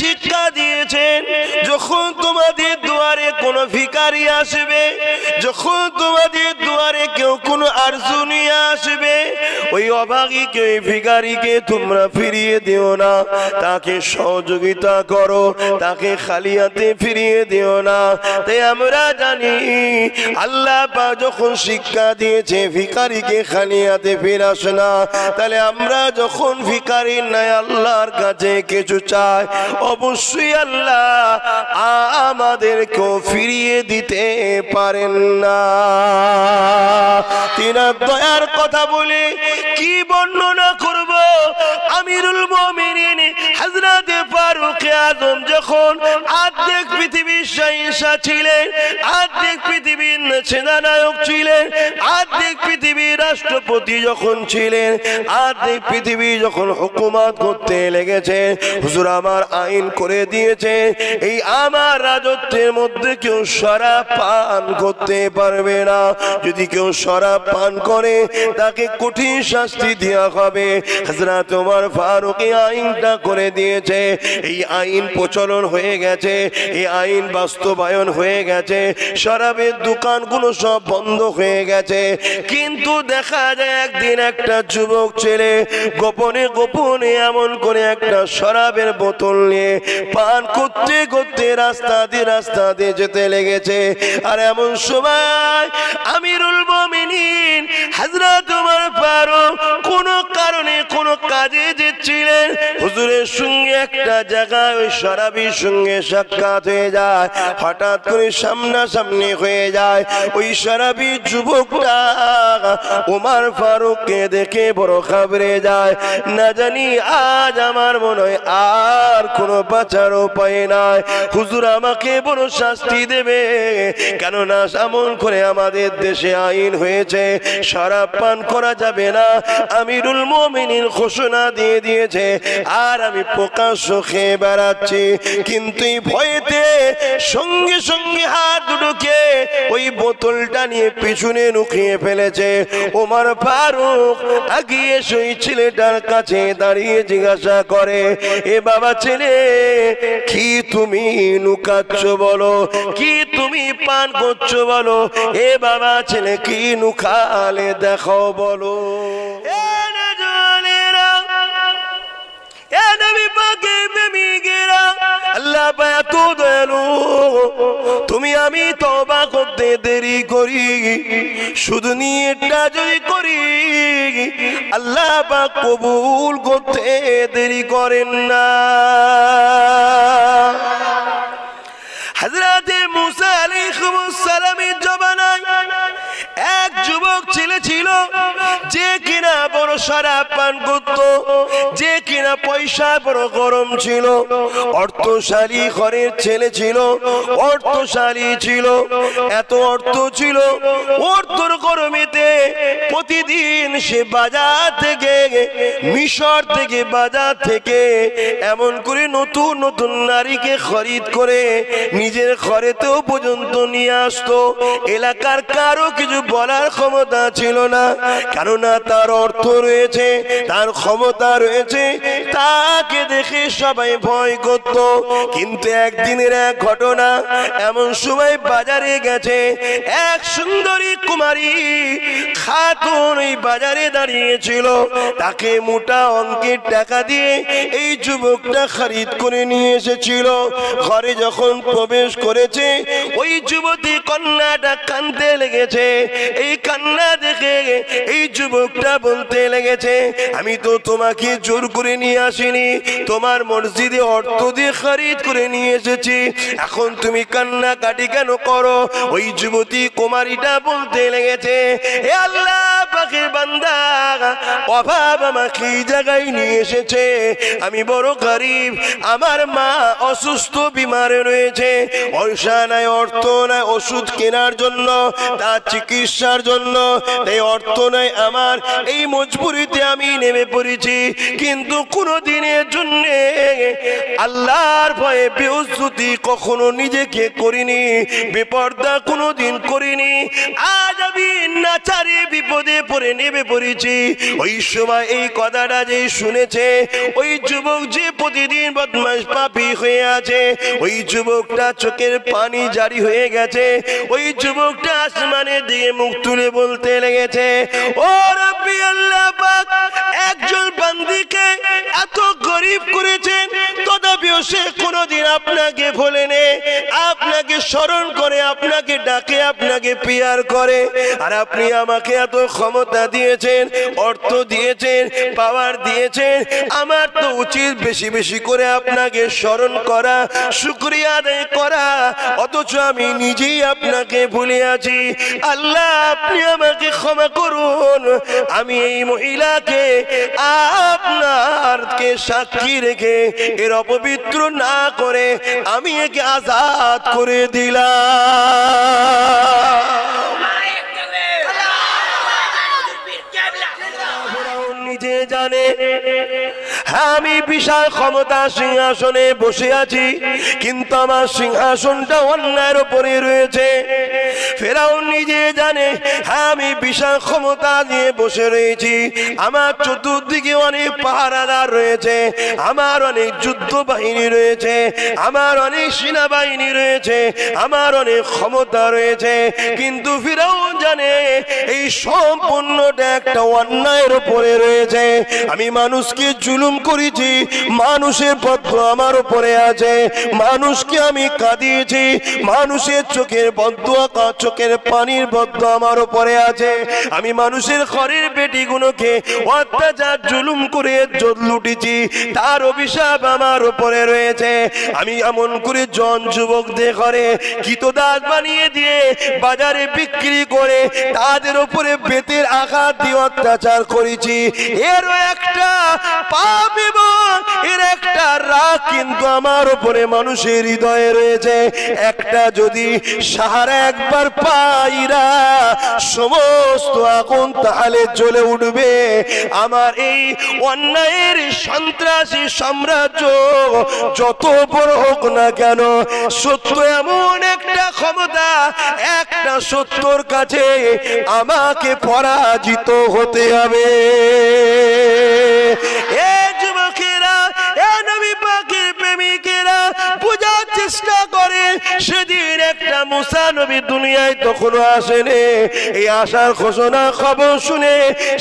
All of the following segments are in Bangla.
শিক্ষা দিয়েছেন, যখন তোমাদের দুয়ারে কোনো ভিখারি আসবে, যখন তোমাদের দুয়ারে কেউ কোনো আরজু নিয়ে আসবে, ওই অভাগীকে, ওই ভিখারিকে তোমরা ফিরিয়ে দিও না, তাকে সহযোগিতা করো, তাকে খালি হাতে ফিরিয়ে দিও না। তাই আমরা জানি আল্লাহ পাক যখন শিক্ষা দিয়েছে ভিখারিকে খালি হাতে ফিরাস না, তাহলে আমরা যখন ভিখারির নাই আল্লাহর কাছে কিছু চাই, অবশ্যই আল্লাহ আমাদেরকেও ফিরিয়ে দিতে পারেন না। তিনার দয়ার কথা বলে কি বর্ণনা করব। আমিরুল মুমিনিন হযরত ফারুক আযম যখন অর্ধেক পৃথিবীর শাহিনশাহ ছিলেন, অর্ধেক পৃথিবীর সেনানায়ক ছিলেন, অর্ধেক পৃথিবীর রাষ্ট্রপতি যখন ছিলেন, অর্ধেক পৃথিবী যখন হুকুমত করতে লেগেছে, হুজুর আমার আইন করে দিয়েছে এই আমার রাজত্বের মধ্যে কেউ শরাব পান করতে পারবে না। যদি কেউ শরাব পান করে তাকে কঠিন শাস্তি দেওয়া হবে। হযরত ওমর ফারুক এই আইনটা করে দিয়েছে। এই আইন প্রচলন হয়ে গেছে, এই আইন বাস্তবায়ন হয়ে গেছে। শরাবের দোকানগুলো সব বন্ধ হয়ে গেছে। কিন্তু দেখা যায় একদিন একটা যুবক ছেলে গোপনে গোপনে এমন করে একটা শরাবের বোতল নিয়ে পান করতে করতে রাস্তা দিয়ে যেতে লেগেছে। আর এমন সময় আমিরুল মুমিনিন হযরত ওমর ফারুক কোন কারণে কোন কাজে যেছিলেন, হুজুরের সঙ্গে একটা জায়গায় ওই শরাবির সঙ্গে সাক্ষাৎ হয়ে যায়। হঠাৎ করে সামনাসামনি হয়ে যায়। ওই শরাবি যুবকটা ওমর ফারুককে দেখে বড় ঘাবড়ে যায়। না জানি আজ আমার মনে হয় আর কোনো বাঁচার উপায় নাই, হুজুর আমাকে বড় শাস্তি দেবে। কেননা এমন করে আমাদের দেশে আইন হয়েছে শরাব পান করা যাবে না, আমিরুল মুমিনিন ঘোষণা দিয়ে দিয়েছে। আর আমি প্রকাশ্য খেয়ে বেড়াচ্ছি। কিন্তু এই ভয়েতে সঙ্গে সঙ্গে হাত দুটোকে ওই বোতলটা নিয়ে পিছনে লুকিয়ে ফেলেছে। ওমর ফারুক আগিয়ে সেই ছেলেটার কাছে দাঁড়িয়ে জিজ্ঞাসা করে, এ বাবা ছেলে, কি তুমি লুকাচ্ছ বলো, কি তুমি পান করছো বলো, এ বাবা ছেলে কি লুকালে দেখো বলো। আল্লাহ এত দয়ালু, তুমি আমি তওবা করতে দেরি করি, শুধু নিয়তটা যদি করি আল্লাহ পাক কবুল করতে দেরি করেন না। হযরত মুসা আলাইহিস সালামের জমানায় এক যুবক ছেলে ছিল, যে কিনা বড় শরাব পান করত, যে কিনা পয়সা বড় গরম ছিল, অর্থশালী ঘরের ছেলে ছিল, অর্থশালী ছিল, এত অর্থ ছিল, অর্থর গরমেতে প্রতিদিন সে বাজার থেকে, মিশর থেকে, বাজার থেকে এমন করে নতুন নতুন নারীকে খরিদ করে নিজের ঘরেতেও পর্যন্ত নিয়ে আসতো। এলাকার কারো কিছু বলার ক্ষমতা ছিল না, কেননা তার অর্থ রয়েছে, তার ক্ষমতা রয়েছে, তাকে দেখে সবাই ভয় করত। কিন্তু একদিনের এক ঘটনা, এমন সময় বাজারে গেছে এক সুন্দরী কুমারী খাতুন ওই বাজারে দাঁড়িয়েছিল। তাকে মোটা অঙ্কের টাকা দিয়ে এই যুবকটা খরিদ করে নিয়ে এসেছিল। ঘরে যখন প্রবেশ করেছে ওই যুবতী কন্যাটা কাঁদতে লেগেছে। এই কান্না দেখে এই যুবকটা বলতে লেগেছে, আমি তো তোমাকে জোর করে নিয়ে আসিনি, তোমার মসজিদে অর্থ দিয়ে খরিদ করে নিয়ে এসেছি, এখন তুমি কান্না কাটি কেন করো? ওই যুবতী কুমারীটা বলতে লেগেছে, হে আল্লাহ পাকের বান্দা, অভাব আমাকে এই জায়গায় নিয়ে এসেছে, আমি বড় গরিব, আমার মা অসুস্থ বিমারে রয়েছে, পয়সা নাই, অর্থ নাই ওষুধ কেনার জন্য, তার চিকিৎসার জন্য, তাই অর্থ নাই আমার, এই মজবুরিতে আমি নেমে পড়েছি, কিন্তু কোনো দিনের জন্য আল্লাহর ভয়ে বেউজ্জতি কখনো নিজেকে করিনি, বেপর্দা কোনো দিন করিনি। আজ আমি নাচারে বিপদে পড়ে নেমে পড়েছি। ওই সময় এই কথাটা যে শুনেছে ওই যুবক যে প্রতিদিন বদমাশ পাপী হয়ে আছে, ওই যুবকটা চোখের পানি জারি হয়ে গেছে। ওই যুবকটা আসমানের দিকে মুখ তুলে বলতে লেগেছে, ও রাব্বি আল্লাহ পাক, একজন বান্দিকে এত গরিব করেছেন, তথাপিও সে কোনোদিন আপনাকে ভোলেনি, আপনাকে স্মরণ করে, আপনাকে ডাকে, আপনাকে পিয়ার করে। আর আপনি আমাকে এত ক্ষমতা দিয়েছেন, অর্থ দিয়েছেন, পাওয়ার দিয়েছেন, আমার তো উচিত বেশি বেশি করে আপনাকে স্মরণ করা, শুকরিয়া আদায় করা, অথচ আমি নিজেই আপনাকে ভুলে আছি। আল্লাহ আপনি আমাকে ক্ষমা করুন, আমি এই মহিলাকে আপনারকে সাক্ষী রেখে এর অপবিত্র না করে আমি একে আজাদ করে দিলাম। নিজে জানে হ্যাঁ আমি বিশাল ক্ষমতা সিংহাসনে বসে আছি, কিন্তু আমার সিংহাসনটা অন্যায়ের উপরে রয়েছে। ফেরাউন নিজে জানে হ্যাঁ আমি বিশাল ক্ষমতা নিয়ে বসে রয়েছি, আমার চতুর্দিকে অনেক পাহারাদার রয়েছে, আমার অনেক যুদ্ধ বাহিনী রয়েছে, আমার অনেক সেনাবাহিনী রয়েছে, আমার অনেক ক্ষমতা রয়েছে, কিন্তু ফেরাউন জানে এই সম্পূর্ণটা একটা অন্যায়ের উপরে রয়েছে। আমি মানুষকে জুলুম করেছি, মানুষের বদদোয়া আমার উপরে আছে, মানুষকে আমি কাঁদিয়েছি, মানুষের চোখের বদদোয়া, চোখের পানির বদদোয়া আমার উপরে আছে। আমি মানুষের ঘরের বেটিগুলোকে অত্যাচার জুলুম করে ইজ্জত লুটেছি, তার অভিশাপ আমার উপরে রয়েছে। আমি এমন করে জন যুবকদের ঘরে কৃতদাস বানিয়ে দিয়ে বাজারে বিক্রি করে তাদের উপরে বেতের আঘাত দিয়ে অত্যাচার করেছি। এরও একটা পাপ এবং এর একটা রাগ কিন্তু আমার উপরে মানুষের হৃদয়ে রয়েছে। একটা যদি সাহারা একবার পাইরা সমস্ত আগুন তাহলে জ্বলে উঠবে। আমার এই অন্যায়ের সন্ত্রাসী সাম্রাজ্য যত বড় হোক না কেন, সত্য এমন একটা ক্ষমতা, একটা সত্যর কাছে আমাকে পরাজিত হতে হবে। এ যুবকেরা, এ নবী পাকের প্রেমিকেরা, বোঝার চেষ্টা করে সেদিন একটা মুসা নবী দুনিয়ায় তখনও আসেনি। এই আসার ঘোষণা খবর শুনে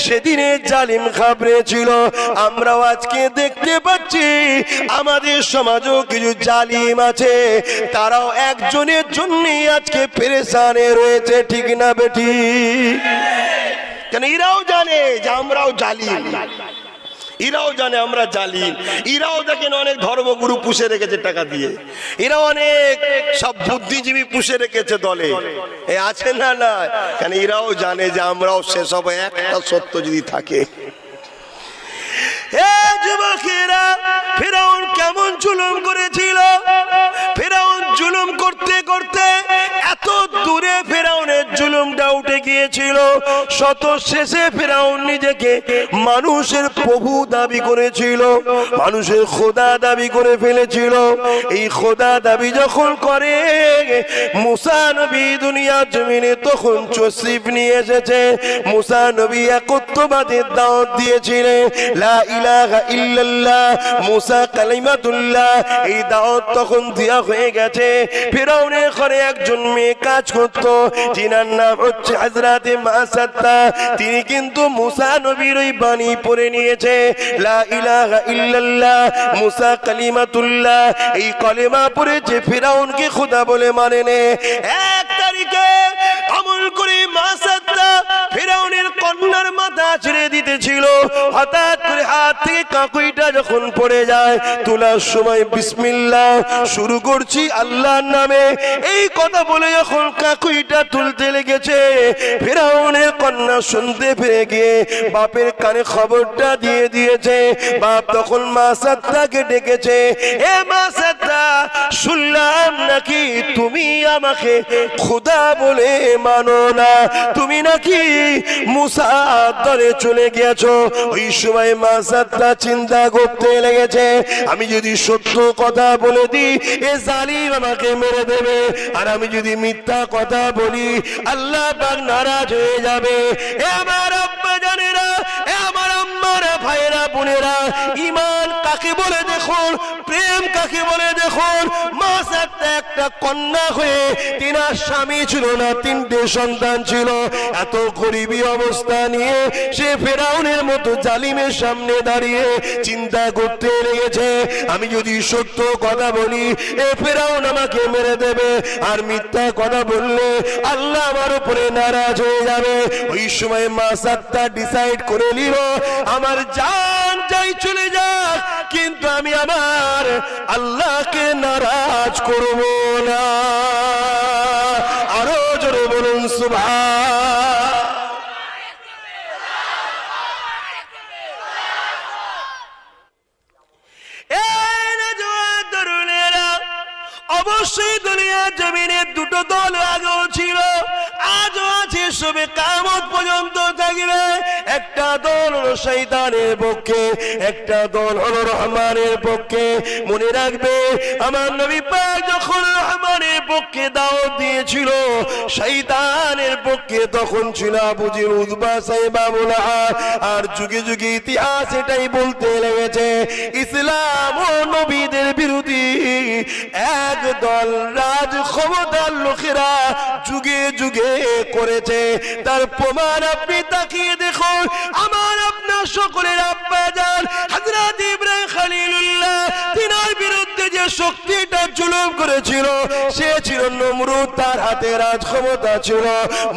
সেদিনে জালিম ঘাবড়েছিল। আমরাও আজকে দেখতে পাচ্ছি আমাদের সমাজও কিছু জালিম আছে, তারাও একজনের জন্যই আজকে পেরেশানে রয়েছে, ঠিক না বেটি? কেন এরাও জানে যে আমরাও জালিম, এরাও জানে আমরা জালিম, এরাও দেখেন অনেক ধর্মগুরু পুষে রেখেছে টাকা দিয়ে, এরা অনেক সব বুদ্ধিজীবী পুষে রেখেছে দলে, এ আছে না? না, কেন এরাও জানে যে আমরাও সেসব একটা সত্য যদি থাকে। এ যুবকেরা, ফেরাউন কেমন জুলুম করেছিল, ফেরাউন জুলুম করতে করতে এত দূরে ফেরাউনের জুলুমটা উঠে গিয়েছিল, শত শেষে ফেরাউন নিজেকে মানুষের প্রভু দাবি করেছিল, মানুষের খোদা দাবি করে ফেলেছিল। এই খোদা দাবি যখন করে, মুসা নবী দুনিয়ার জমিনে তখন তশরিফ নিয়ে এসেছে। মুসা নবী একত্ববাদের দাওয়াত দিয়েছিলেন, লা ইলাহা ইল্লাল্লাহ, মুসা কালিমাতুল্লাহ, এই দাওয়াত তখন দেয়া হয়ে গেছে। ফেরাউনের ঘরে একজন মেয়ে কাজ করত, যিনার নাম হচ্ছে হযরতে মাসাত্তা। তিনি কিন্তু মুসা নবীর ওই বাণী পড়ে নিয়েছে, লা ইলাহা ইল্লাল্লাহ, মুসা কালিমাতুল্লাহ, এই কলেমা পড়েছে, ফেরাউনকে খোদা বলে মানে নে। এক তারিখে আমল করে মাসাত্তা ফেরাউনের কন্যার মাথা ছেড়ে দিতেছিল, হঠাৎ করে হাত থেকে কাঁকুইটা যখন পড়ে যায়, তোলার সময় বিসমিল্লাহ শুরু করছি আল্লাহর নামে, এই কথা বলে যখন কাঁকুইটা তুলতে লেগেছে, ফেরাউনের কন্যা শুনতে পেয়ে গিয়ে বাপের কানে খবরটা দিয়ে দিয়েছে। বাপ তখন মাসাত্তাকে ডেকেছে, এ মাসাত্তা, আল্লাহ শুনলাম নাকি তুমি আমাকে খোদা বলে মানো না, তুমি নাকি মুসার দলে চলে গিয়েছো। ওই সময় মাসাদটা চিন্তা করতে লেগেছে, আমি যদি সত্য কথা বলে দিই এ জালিম আমাকে মেরে দেবে, আর আমি যদি মিথ্যা কথা বলি আল্লাহ পাক নারাজ হয়ে যাবে। এ আমার আব্বা জানেরা, এ আমার আম্মার ভাইরা বোনেরা, ঈমান কাকে বলে দেখুন, প্রেম কাকে বলে দেখুন। মাসাদটা একটা কন্যা হয়ে তিনার স্বামী ছিল না, 3টে সন্তান ছিল। এত গরিবী অবস্থা নিয়ে সে ফেরাউনের মতো জালিমের সামনে দাঁড়িয়ে চিন্তা করতে লেগেছে, আমি যদি সত্য কথা বলি এ ফেরাউন আমাকে মেরে দেবে, আর মিথ্যা কথা বললে আল্লাহ আমার উপরে নারাজ হয়ে যাবে। ওই সময় মাসাদটা ডিসাইড করে নিল, আমার জান যাই চলে যাক কিন্তু আমি আমার আল্লাহকে নারাজ করব না। আরো জোরে বলুন সুবহান। অবশ্যই দুনিয়ার জমিনে দুটো দল আগেও ছিল, আজও আছে, সবে কিয়ামত পর্যন্ত থাকবে। একটা দল হলো শয়তানের পক্ষে, একটা দল হলো রহমানের পক্ষে। মনে রাখবে আমার নবী পাক যখন রহমানের পক্ষে দাওয়াত দিয়েছিল, শয়তানের পক্ষে তখন ছিল আবু জেহেল, উতবা, সাইবা, আবু লাহাব। আর যুগে যুগে ইতিহাস এটাই বলতে লেগেছে, ইসলাম ও নবীদের বিরোধী একদল রাজ ক্ষমতার লোকেরা যুগে যুগে করেছে। তার প্রমাণ আপনি তাকিয়ে দেখুন, আমার আপনার সকলের আব্বা জান হযরত ইব্রাহিম খলিলুল্লাহ, তিনার বিরুদ্ধে যে শক্তিটা জুলুম করেছিল সে ছিল নমরুদ, তার হাতে রাজ ক্ষমতা ছিল।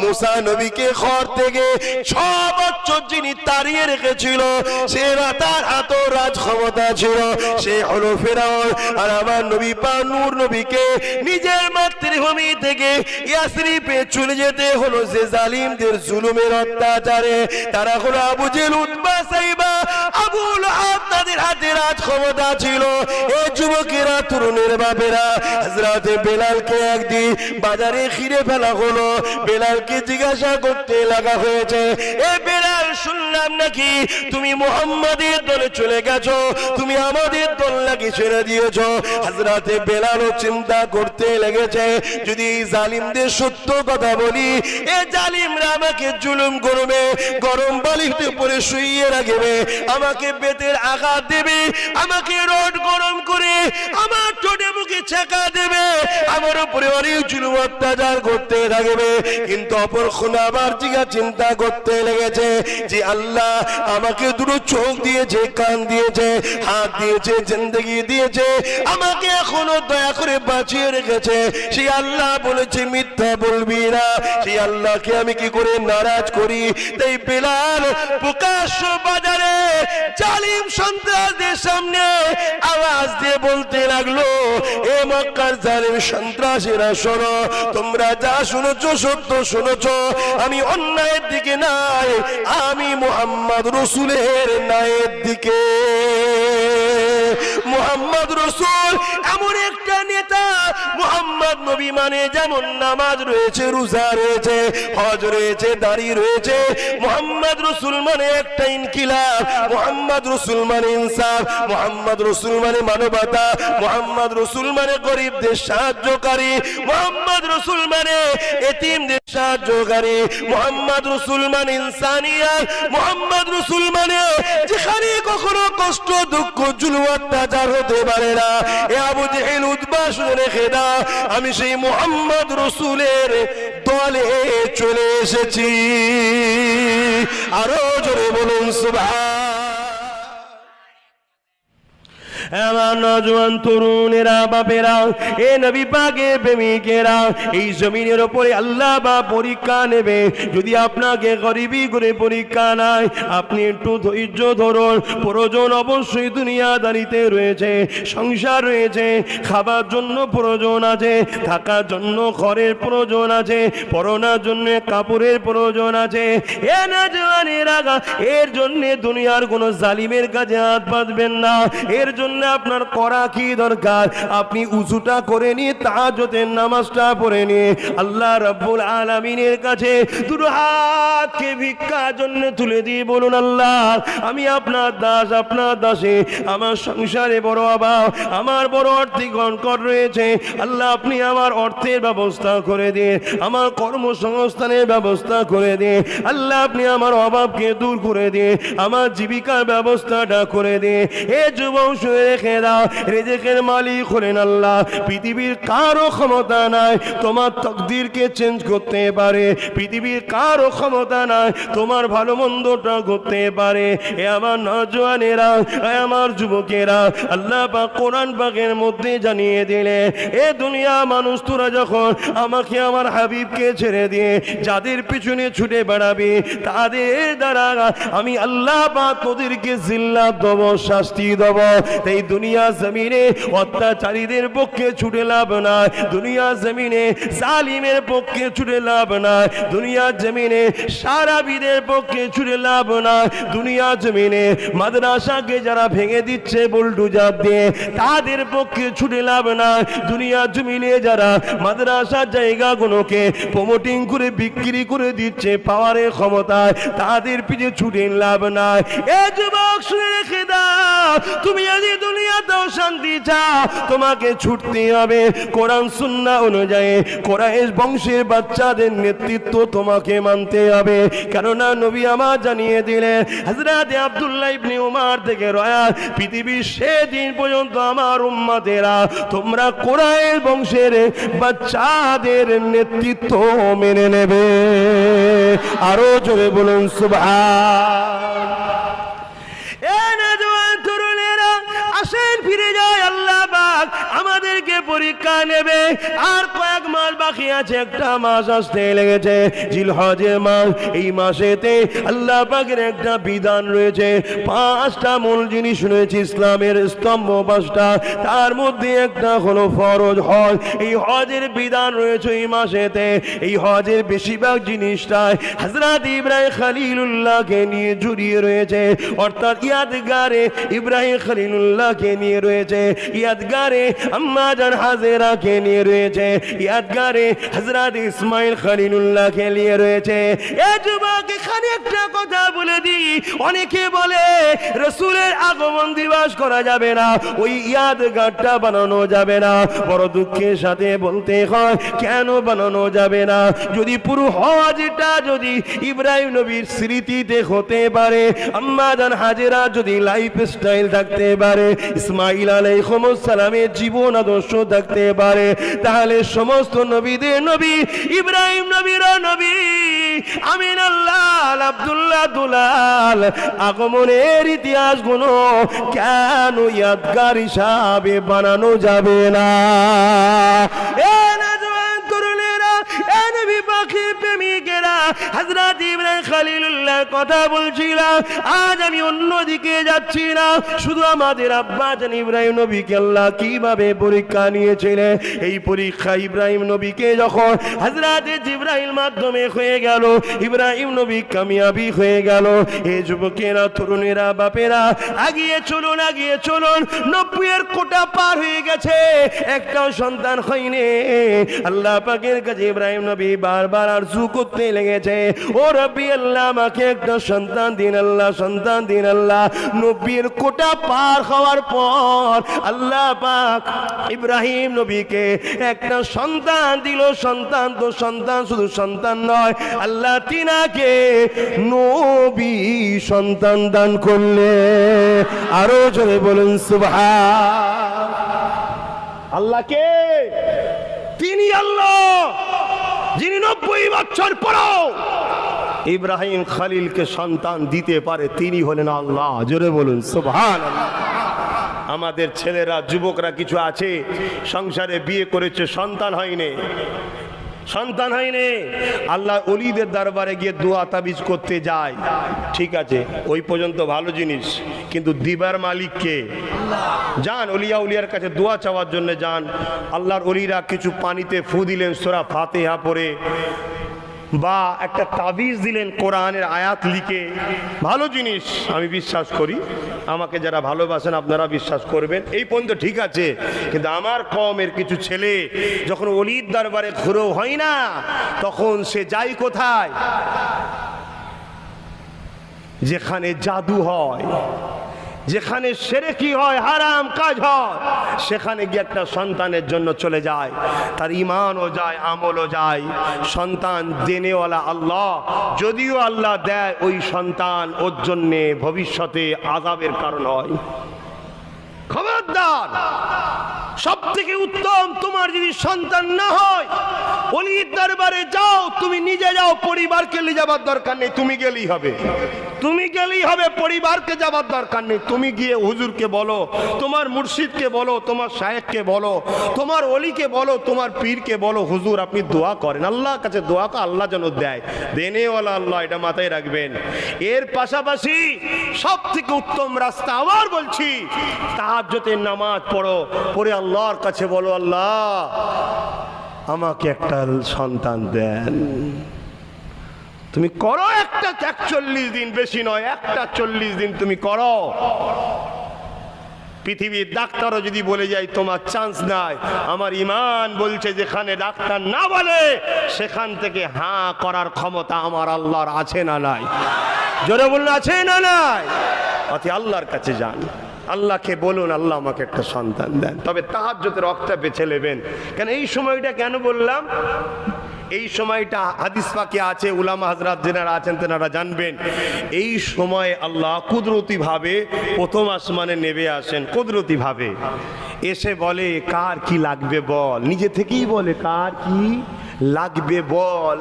মুসা নবীকে ঘর থেকে 6 বছর যিনি তাড়িয়ে রেখেছিল সে তার হাতেও রাজ ক্ষমতা ছিল, সে হলো ফেরাউন। আর আমার নবী পাক নূর নবীকে নিজের মাতৃভূমি থেকে ইয়াসরিবে চলে যেতে হলো যে জালিমদের জুলুমের অত্যাচারে। তারা হলো আবু জেহেল, উতবা, সাইবা, আবু লাহাব, তাদের হাতে রাজ ক্ষমতা ছিল। এই যুবকেরা, তরুণের বাপেরা, হযরত বেলালকে একদিন বাজারে ঘিরে ফেলা হলো। বেলালকে জিজ্ঞাসা করতে লাগা হয়েছে, এ বেলাল শুনলাম নাকি তুমি মুহাম্মাদের দলে চলে গেছো, তুমি আমাদের দল নাকি ছেড়ে দিয়েছো। হযরত বেলালও চিন্তা করতে লেগেছে, যদি জালিমদের সত্য কথা বলি এ জালিমরা আমাকে জুলুম করবে, গরম বালিতে পরে শুইয়ে রাখবে, আমাকে বেতের আঘাত দেবে, আমাকে রড গরম করে আমার ঠোঁটে মুখে ছেঁকা দেবে, আমার উপরে অনেক জুলুম অত্যাচার করতে থাকবে। কিন্তু অপরক্ষণ আবার চিন্তা করতে লেগেছে যে আল্লাহ আমাকে দুটো চোখ দিয়েছে, কান দিয়েছে, হাত দিয়েছে, জিন্দেগি দিয়েছে, আমাকে এখনো দয়া করে বাঁচিয়ে রেখেছে। সেই আল্লাহ বলেছে মিথ্যা বলবি না, সেই আল্লাহকে আমি কি করে নারাজ করি। তাই বেলাল প্রকাশ্য বাজারে জালিম সন্ত্রাসীদের সামনে আওয়াজ দিয়ে বলতে লাগলো, এ মক্কার জালিম সন্ত্রাসীরা শোনো, তোমরা যা শুনেছো সত্য শুনেছো, আমি অন্যায়ের দিকে নাই, আমি মুহাম্মদ রাসূলের ন্যায়ের দিকে। মুহাম্মদ রাসূল এমন একটা নেতা, মুহাম্মদ নবী মানে যেমন নামাজ রয়েছে, রোজা রয়েছে, হজ রয়েছে, দাড়ি রয়েছে, মুহাম্মদ রাসূল মানে একটা ইনকিলাব, মুহাম্মদ রাসূল মানে ইনসাফ, মুহাম্মদ রাসূল মানে মানবতা, মুহাম্মদ রাসূল মানে গরিবদের সাহায্যকারী, মুহাম্মদ রাসূল মানে এতিমদের সাহায্যকারী, মুহাম্মদ রাসূল মানে ইনসানিয়াত, মুহাম্মদ রাসূল মানে যেখানে কখনো কষ্ট, দুঃখ, জুলুম, অত্যাচার হতে পারে না। এ আবু জেহেল, উতবা শুনে রেখে দাও, আমি সেই মুহাম্মদ রাসূলের দলে চলে এসেছি। আরো জোরে বলুন সুবহান। আমার নওজোয়ান তরুণেরা, বাপেরা, এ নবী পাকের প্রেমিকেরা, এই জমিনের উপরে আল্লাহ বা পরীক্ষা নেবে। যদি আপনাকে গরিবি করে পরীক্ষা নাই, আপনি একটু ধৈর্য ধরুন। প্রয়োজন অবশ্যই দুনিয়াদারিতে রয়েছে, সংসার রয়েছে, খাবার জন্য প্রয়োজন আছে, থাকার জন্য ঘরের প্রয়োজন আছে, পরনার জন্য কাপড়ের প্রয়োজন আছে। এ নওজোয়ানেরা, এর জন্য দুনিয়ার কোনো জালিমের কাছে হাত পাতবেন না, এর জন্য জন্য আপনার করা কি দরকার, আপনি উযুটা করে নিয়ে তাহাজ্জুদের নামাজটা পড়ে নিয়ে আল্লাহ রাব্বুল আলামিনের কাছে দুটো হাতকে ভিক্ষার জন্য তুলে দিয়ে বলুন, আল্লাহ আমি আপনার দাস, আপনার দাসে, আমার সংসারে বড় অভাব, আমার বড় আর্থিক সংকট রয়েছে, আল্লাহ আপনি আমার অর্থের ব্যবস্থা করে দিন, আমার কর্মসংস্থানের ব্যবস্থা করে দিন, আল্লাহ আপনি আমার অভাবকে দূর করে দিন, আমার জীবিকার ব্যবস্থাটা করে দিন। হে যুবক শুনে রেখে দাও, রিজিকের মালিক হলেন আল্লাহ। পৃথিবীর কারো ক্ষমতা নাই তোমার তকদিরকে চেঞ্জ করতে পারে, পৃথিবীর কারো ক্ষমতা নাই তোমার ভালো মন্দটা করতে পারে। এ আমার নওজওয়ানেরা, এ আমার যুবকেরা, আল্লাহ পাক কোরআন পাকের মধ্যে জানিয়ে দিলে, এ দুনিয়া মানুষ তোরা যখন আমাকে আমার হাবিবকে ছেড়ে দিয়ে যাদের পিছনে ছুটে বেড়াবে তাদের দ্বারা আমি আল্লাহ পাক তোদেরকে জিল্লাত দেব, শাস্তি দেব। তাই দুনিয়া জমিনে অত্যাচারীদের পক্ষে ছুটে লাভ নাই, দুনিয়া জমিনে জালিমের পক্ষে ছুটে লাভ নাই, দুনিয়া জমিনে সারাবিদের পক্ষে ছুটে লাভ নাই, দুনিয়া জমিনে মাদ্রাসাকে যারা ভেঙে দিচ্ছে বুলডোজার দিয়ে তাদের পক্ষে ছুটে লাভ নাই, দুনিয়া জমিনে যারা মাদ্রাসার জায়গাগুলোকে প্রমোটিং করে বিক্রি করে দিচ্ছে পাওয়ারের ক্ষমতায় তাদের পিছে ছুটে লাভ নাই। এ যুবক শুনে রেখে দাও, তুমি যদি দুনিয়াতেও শান্তি চাও তোমাকে ছুটতে হবে কোরআন সুন্নাহ অনুযায়ী, কোরআশ বংশের বাচ্চাদের নেতৃত্ব তোমাকে মানতে হবে। কেননা নবী আমার জানিয়ে দিলেন, হযরত আব্দুল্লাহ ইবনে উমর থেকে রয়াত পৃথিবীর শেষ দিন পর্যন্ত আমার উম্মতেরা তোমরা কোরআশ বংশের বাচ্চাদের নেতৃত্ব মেনে নেবে। আরো জোরে বলুন সুবহান। আসেন ফিরে যায়, আল্লাহ পাক আমাদেরকে পরীক্ষা নেবে। আর কয়েক মাস বাকি আছে, একটা মাস আসতে লেগেছে, জিলহজের মাস। এই মাসেতে আল্লাহ পাকের একটা বিধান রয়েছে, 5টা মূল জিনিস রয়েছে ইসলামের স্তম্ভ 5টা, তার মধ্যে একটা হলো ফরজ হজ। এই হজের বিধান রয়েছে এই মাসেতে। এই হজের বেশিরভাগ জিনিসটাই হযরত ইব্রাহিম খলিলুল্লাহকে নিয়ে জড়িয়ে রয়েছে, অর্থাৎ ইয়াদগারে ইব্রাহিম খলিলুল্লাহকে নিয়ে রয়েছে, ইয়াদগারে আম্মা জান হাজেরাকে নিয়ে রয়েছে, ইয়াদগারে হযরত ইসমাইল খলিলুল্লাহকে নিয়ে রয়েছে। এ যুবক এখানে একটা কথা বলে দিই, অনেকে বলে রাসূলের আগমন দিবস করা যাবে না, ওই ইয়াদগারটা বানানো যাবে না। বড় দুঃখের সাথে বলতে হয়, কেন বানানো যাবে না? যদি পুরো হজটা যদি ইব্রাহিম নবীর স্মৃতিতে হতে পারে, আম্মা জান হাজেরা যদি লাইফ স্টাইল থাকতে পারে, ইসমাইল আলাইহিস সালামের জীবন আদর্শ থাকতে পারে, তাহলে সমস্ত নবীদের নবী ইব্রাহিম নবীর নবী আমিন আল্লাহ আব্দুল্লাহ দুলাল আগমনের ইতিহাসগুলো কেন ইয়াদগার হিসাবে বানানো যাবে না? এ নওজওয়ান তরুণেরা, এ নবী পাকের প্রেমিকেরা, হযরত ইব্রাহিম খলিলুল্লাহর কথা বলছিলাম। আজ আমি অন্যদিকে যাচ্ছি না। শুধু আমাদের আব্বা জান ইব্রাহিম নবীকে আল্লাহ কিভাবে পরীক্ষা নিয়েছিলেন, এই পরীক্ষা ইব্রাহিম নবীকে যখন হযরত জিবরাইল মাধ্যমে হয়ে গেল, ইব্রাহিম নবী কামিয়াবি হয়ে গেল। এই যুবকেরা, তরুণেরা, বাপেরা, আগিয়ে চলুন, আগিয়ে চলুন। 90-এর কোটা পার হয়ে গেছে, একটাও সন্তান হয়নি। আল্লাহ পাকের কাছে ইব্রাহিম নবী বারবার আরজু করতে লেগেছে, ও রব্বি আল্লাহ আমাকে একটা সন্তান দিন, আল্লাহ সন্তান দিন আল্লাহ। 90-এর কোটা পার হওয়ার পর আল্লাহ পাক ইব্রাহিম নবীকে একটা সন্তান দিল। সন্তান তো সন্তান, শুধু সন্তান নয়, আল্লাহ তিনাকে নবী সন্তান দান করলে। আরো জোরে বলুন সুবহান। আল্লাহকে, তিনি আল্লাহ যিনি 90 বছর পরও ইব্রাহিম খলিলকে সন্তান দিতে পারে, তিনি হলেন আল্লাহ। জোরে বলুন সুবহানাল্লাহ। আমাদের ছেলেরা, যুবকরা কিছু আছে সংসারে বিয়ে করেছে, সন্তান হয়নি, সন্তান হয়নি। আল্লাহ ওলিদের দরবারে গিয়ে দোয়া তাবিজ করতে যায়, ঠিক আছে, ওই পর্যন্ত ভালো জিনিস, কিন্তু দিবার মালিক কে? যান ওলিয়া উলিয়ার কাছে দোয়া চাওয়ার জন্য যান। আল্লাহর ওলিরা কিছু পানিতে ফু দিলেন, সূরা ফাতিহা পড়ে বা একটা তাবিজ দিলেন কোরআনের আয়াত লিখে, ভালো জিনিস, আমি বিশ্বাস করি। আমাকে যারা ভালোবাসেন আপনারা বিশ্বাস করবেন, এই পর্যন্ত ঠিক আছে। কিন্তু আমার কওমের কিছু ছেলে যখন ওলির দরবারে ঘুরেও হয় না, তখন সে যায় কোথায়? যেখানে জাদু হয়, যেখানে শিরকি হয়, হারাম কাজ হয়, সেখানে গিয়ে একটা সন্তানের জন্য চলে যায়, তার ঈমানও যায়, আমলও যায়। সন্তান দেনেওয়ালা আল্লাহ, যদিও আল্লাহ দেয়, ওই সন্তান ওর জন্যে ভবিষ্যতে আযাবের কারণ হয়। খবরদার, সব থেকে উত্তম তোমার যদি সন্তান না হয়, ওলির দরবারে যাও, তুমি নিজে যাও, পরিবারকে নিয়ে যাবার দরকার নেই, তুমি গেলেই হবে, তুমি গেলেই হবে, পরিবারকে যাবার দরকার নেই। তুমি গিয়ে হুজুরকে বলো, তোমার মুর্শিদকে বলো, তোমার শায়েখকে বলো, তোমার ওলিকে বলো, তোমার পীরকে বলো, হুজুর আপনি দোয়া করেন, আল্লাহর কাছে দোয়া করে আল্লাহ যেন দেয়, দেনেওয়ালা আল্লাহ, এটা মাথায় রাখবেন। এর পাশাপাশি সব থেকে উত্তম রাস্তা, আবার বলছি, তাহাজ্জুদের নামাজ পড়ো, পড়ে আল্লাহর কাছে বলো, আল্লাহ আমাকে একটা সন্তান দেন। তুমি করো একটা 41 দিন, বেশি নয়, একটা 40 দিন তুমি করো। পৃথিবীর ডাক্তারও যদি বলে যায় তোমার চান্স নাই, আমার ঈমান বলছে যেখানে ডাক্তার না বলে সেখান থেকে হ্যাঁ করার ক্ষমতা আমার আল্লাহর আছে না নাই? জোরে বলুন, আছে না নাই? অতি আল্লাহর কাছে যান, আল্লাহকে বলুন, আল্লাহ আমাকে একটা সন্তান দেন। তবে তাহাজ্জুদের ওয়াক্তটা বেছে নেবেন। কেন এই সময়টা কেন বললাম? এই সময়টা হাদিস পাকে আছে, উলামা হযরত যারা আছেন তেনারা জানবেন, এই সময় আল্লাহ কুদরতিভাবে প্রথম আসমানে নেমে আসেন, কুদরতিভাবে এসে বলে কার কি লাগবে বল, নিজে থেকেই বলে কার কি লাগবে বল,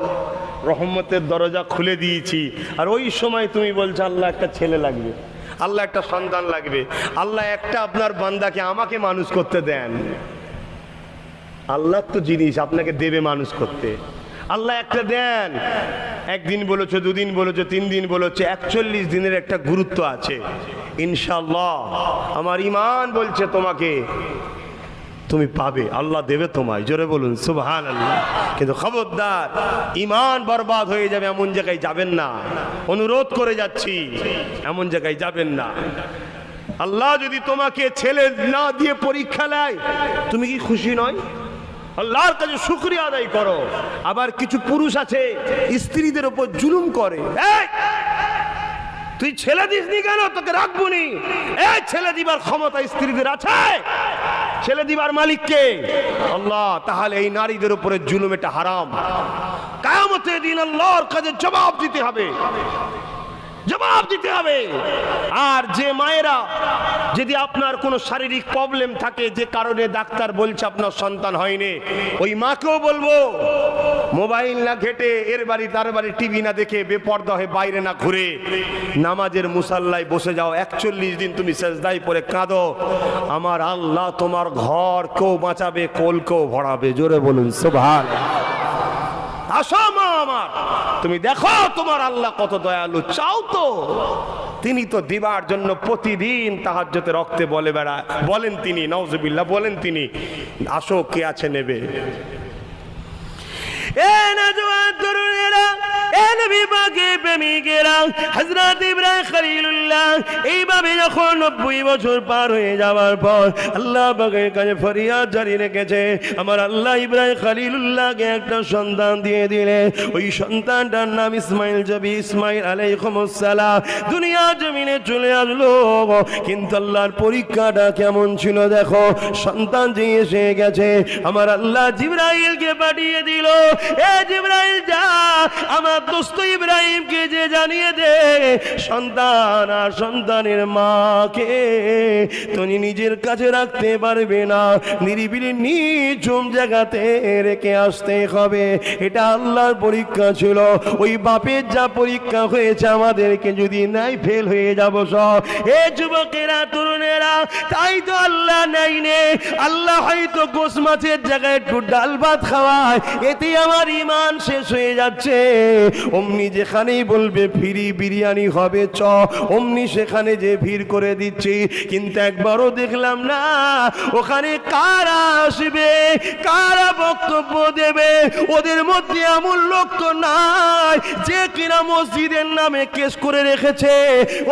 রহমতের দরজা খুলে দিয়েছি। আর ওই সময় তুমি বলছো আল্লাহ একটা ছেলে লাগবে, আল্লাহ একটা সন্তান লাগবে, আল্লাহ একটা আপনার বান্দাকে আমাকে মানুষ করতে দেন। আল্লাহ তো জিনিস আপনাকে দেবে মানুষ করতে, আল্লাহ একটা দেন। একদিন বলেছো, দুদিন বলেছো, 3 দিন বলেছো, 41 দিনের একটা গুরুত্ব আছে। ইনশাআল্লাহ আমার ঈমান বলছে তোমাকে তুমি পাবে, আল্লাহ দেবে তোমায়। জোরে বলুন সুবহানাল্লাহ। কিন্তু খবরদার, ঈমান বরবাদ হয়ে যাবে এমন জায়গায় যাবেন না, অনুরোধ করে যাচ্ছি, এমন জায়গায় যাবেন না। আল্লাহ যদি তোমাকে ছেলে না দিয়ে পরীক্ষা নেয়, তুমি কি খুশি নয়? আল্লাহর কাছে শুকরিয়া আদায় করো। আবার কিছু পুরুষ আছে স্ত্রীদের উপর জুলুম করে, তুই ছেলে দিসনি কেন, তোকে রাখবো নি। এই ছেলে দিবার ক্ষমতা স্ত্রীদের আছে, ছেলে দিবার মালিক কে? আল্লাহ। তাহলে এই নারীদের উপরে জুলুম এটা হারাম। কিয়ামতের দিন আল্লাহর কাছে জবাব দিতে হবে, জবাব দিতে হবে। আর যে মায়েরা যদি আপনার কোনো শারীরিক প্রবলেম থাকে, যে কারণে ডাক্তার বলছে আপনার সন্তান হয়নি, ওই মাকেও বলবো মোবাইল না ঘেটে, এর বাড়ি তার বাড়ি টিভি না দেখে, বেপর্দা হয়ে বাইরে না ঘুরে, নামাজের মুসাল্লায় বসে যাও, 41 দিন তুমি সেজদায় পড়ে কাঁদো, আমার আল্লাহ তোমার ঘর কেউ বাঁচাবে, কোলকেও ভরাবে। জোরে বলুন সুবহানাল্লাহ। আসো মা আমার, তুমি দেখো তোমার আল্লাহ কত দয়ালু, চাও তো, তিনি তো দিবার জন্য প্রতিদিন তাহাজ্জুদের রক্তে বলে বেড়ায়, বলেন তিনি, নাউজুবিল্লাহ, বলেন তিনি, আসো কে আছে নেবে। এ নওজওয়ান তরুণেরা, এ নবী পাকের প্রেমিকেরা, হযরত ইব্রাহিম খলিলুল্লাহ এইভাবে যখন 90 বছর পার হয়ে যাওয়ার পর আল্লাহ পাকের কাছে ফরিয়াদ জারি রেখেছে, আমার আল্লাহ ইব্রাহিম খলিলুল্লাহকে একটা সন্তান দিয়ে দিলে, ওই সন্তানটার নাম ইসমাইল। জবি ইসমাইল আলাইহিস সালাম দুনিয়া জমিনে চলে আসলো। কিন্তু আল্লাহর পরীক্ষাটা কেমন ছিল দেখো, সন্তান যে এসে গেছে, আমার আল্লাহ জিবরাইলকে পাঠিয়ে দিল, এ জিবরাইল যা আমার দোস্ত ইব্রাহিমকে যে জানিয়ে দে, সন্তান আর সন্তানের মাকে তুমি নিজের কাছে রাখতে পারবে না, নিরিবিলি নিঝুম জায়গাতে রেখে আসতে হবে। এটা আল্লাহর পরীক্ষা ছিল। ওই বাপের যা পরীক্ষা হয়েছে আমাদেরকে যদি নাই ফেল হয়ে যাব সব। এ যুবকেরা, তরুণেরা, তাই তো আল্লাহ লাইনে আল্লাহ হয়তো গোস মাছের জায়গায় একটু ডাল ভাত খাওয়ায়, এতে আমার ঈমান শেষ হয়ে যাচ্ছে। অমনি যেখানেই বলবে ফ্রি বিরিয়ানি হবে চ, অমনি সেখানে যে ভিড় করে দিচ্ছি। কিন্তু একবারও দেখলাম না ওখানে কারা আসবে, কারা বক্তব্য দেবে। ওদের মধ্যে এমন লোক তো নাই যে কিনা মসজিদের নামে কেস করে রেখেছে,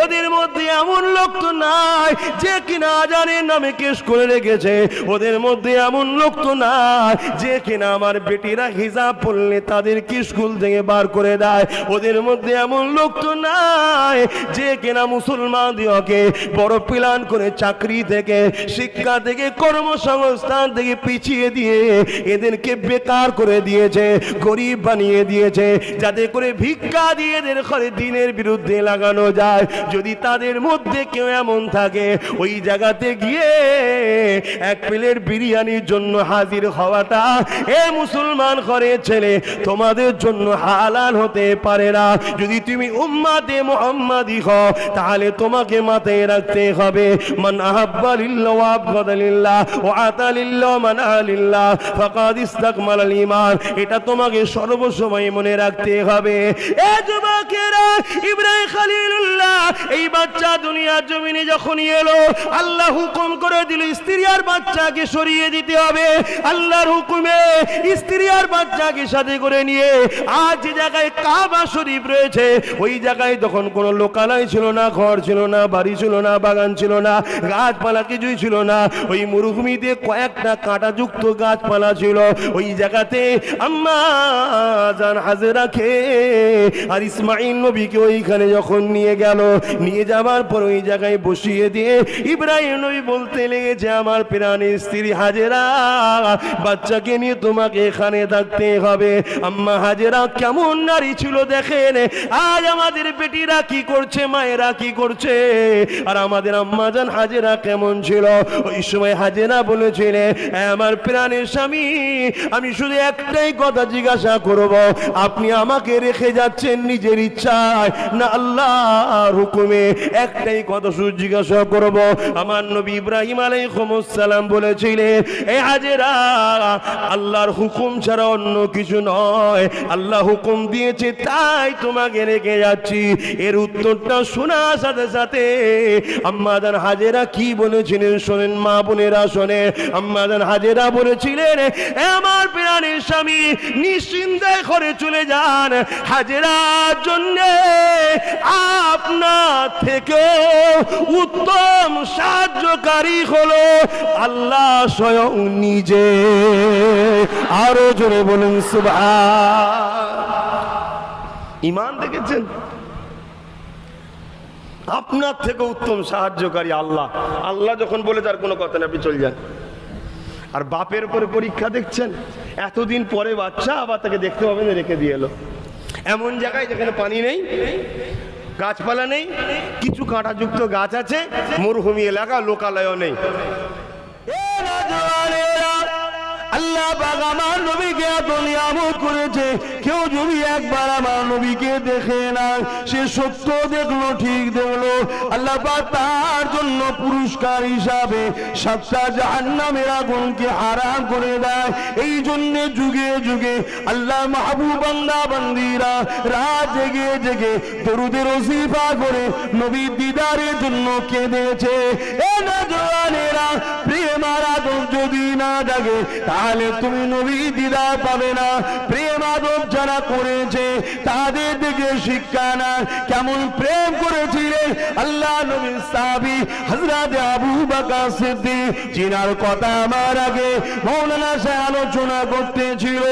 ওদের মধ্যে এমন লোক তো নাই যে কিনা আজানের নামে কেস করে রেখেছে, ওদের মধ্যে এমন লোক তো নাই যে কিনা আমার বেটিরা হিজাব পড়লে তাদেরকে স্কুল থেকে বার করে দেয়, ওদের মধ্যে এমন লোক তো নাই যে কিনা মুসলমানদেরকে বড় প্ল্যান করে চাকরি থেকে, শিক্ষা থেকে, কর্মসংস্থান থেকে পিছিয়ে দিয়ে এদেরকে বেকার করে দিয়েছে, গরিব বানিয়ে দিয়েছে, যাতে করে ভিক্ষা দিয়ে এদের ঘরে দিনের বিরুদ্ধে লাগানো যায়। যদি তাদের মধ্যে কেউ এমন থাকে, ওই জায়গাতে গিয়ে এক প্লেট বিরিয়ানির জন্য হাজির হওয়াটা এ মুসলমান ঘরের ছেলে তোমাদের জন্য হালাল হতে পারে না। যদি তুমি উম্মাতে মুহাম্মাদি হও তাহলে তোমাকে মাথায় রাখতে হবে মান আহাব্বা লিল্লাহ ওয়া আবগাদা লিল্লাহ ওয়া আতা লিল্লাহ ওয়া মানা লিল্লাহ ফাকাদ ইসতাকমালাল ঈমান। এটা তোমাকে সর্বসময় মনে রাখতে হবে। এ যুবকেরা, ইব্রাহিম খলিলুল্লাহ এই বাচ্চা দুনিয়ার জমিনে যখন এলো, আল্লাহ হুকুম করে দিল স্ত্রী আর বাচ্চাকে সরিয়ে দিতে হবে। আল্লাহর হুকুমে স্ত্রী আর বাচ্চাকে সাথে করে নিয়ে আজ যে জায়গায় কাবা শরীফ রয়েছে, ওই জায়গায় তখন কোনো লোকালয় ছিল না, ঘর ছিল না, বাড়ি ছিল না, বাগান ছিল না, গাছপালা কিছুই ছিল না। ওই মরুভূমিতে কয়েকটা কাঁটাযুক্ত গাছপালা ছিল। ওই জায়গাতে আম্মা জান হাজেরাকে আর ইসমাইল নবীকে ওইখানে যখন নিয়ে গেল, নিয়ে যাবার পর ওই জায়গায় বসিয়ে দিয়ে ইব্রাহিম নবী বলতে লেগেছে, আমার প্রাণের স্ত্রী হাজেরা, বাচ্চাকে নিয়ে তোমাকে এখানে থাকতে হবে। আম্মা হাজেরা কেমন নারী ছিল দেখেন। আজ আমাদের বেটিরা কি করছে, মায়েরা কি করছে, আর আমাদের আম্মা জান হাজেরা কেমন ছিল। ওই সময় হাজেরা বলেছিলেন, আমার প্রাণের স্বামী, আমি শুধু একটাই কথা জিজ্ঞাসা করব, আপনি আমাকে রেখে যাচ্ছেন নিজের ইচ্ছায় না আল্লাহর হুকুমে? একটাই কথা শুধু জিজ্ঞাসা করব। আমার নবী ইব্রাহিম আলাইহিস সালাম বলেছিলেন, এই হাজেরা, আল্লাহর হুকুম ছাড়া অন্য কিছু নয়, আল্লাহ হুকুম দিয়েছে তাই তোমাকে রেখে যাচ্ছি। এর উত্তরটা শোনার সাথে সাথে আম্মা জান হাজেরা কি বলেছিলেন শোনেন, মা বোনেরা শোনেন। আম্মা জান হাজেরা বলেছিলেন, আমার প্রাণের স্বামী নিশ্চিন্তায় ঘরে চলে যান, হাজেরার জন্য আপনার থেকে উত্তম সাহায্যকারী হলো আল্লাহ স্বয়ং নিজে। আরো জোরে বলুন সুবহান। ঈমান দেখেছেন? আপনার থেকে উত্তম সাহায্যকারী আল্লাহ। আল্লাহ যখন বলে তার কোনো কথা না, আপনি চলে যান। আর বাপের উপরে পরীক্ষা দেখছেন, এতদিন পরে বাচ্চা, আবার তাকে দেখতে হবে না, রেখে দিয়ে এলো এমন জায়গায় যেখানে পানি নেই, গাছপালা নেই, কিছু কাঁটাযুক্ত গাছ আছে, মরুভূমি এলাকা, লোকালয় নেই। আল্লাহ পাক আমার নবীকে এত নিয়ামত করেছে, কেউ যদি একবার আমার নবীকে দেখে না, সে সত্য দেখলো, ঠিক দেখলো, আল্লাহ পাক তার জন্য পুরস্কার হিসাবে 7টা জাহান্নামের আগুনকে হারাম করে দেয়। এই জন্য যুগে যুগে আল্লাহ মাহবুব বান্দা বান্দিরা রাত জেগে জেগে দরুদের ওসিফা করে নবীর দিদারের জন্য কেঁদেছে। এ নওজওয়ানেরা, প্রেম আর আদব যদি না জাগে তাহলে তুমি নবী দিদার পাবে না। প্রেম আদব যারা করেছে তাদের দিকে শিক্ষা না, কেমন প্রেম করেছিলেন আল্লাহ নবীর সাহাবী হযরত আবু বকর সিদ্দিক, জিনার কথা আমার আগে মাওলানা সাহেব আলোচনা করতেছিল।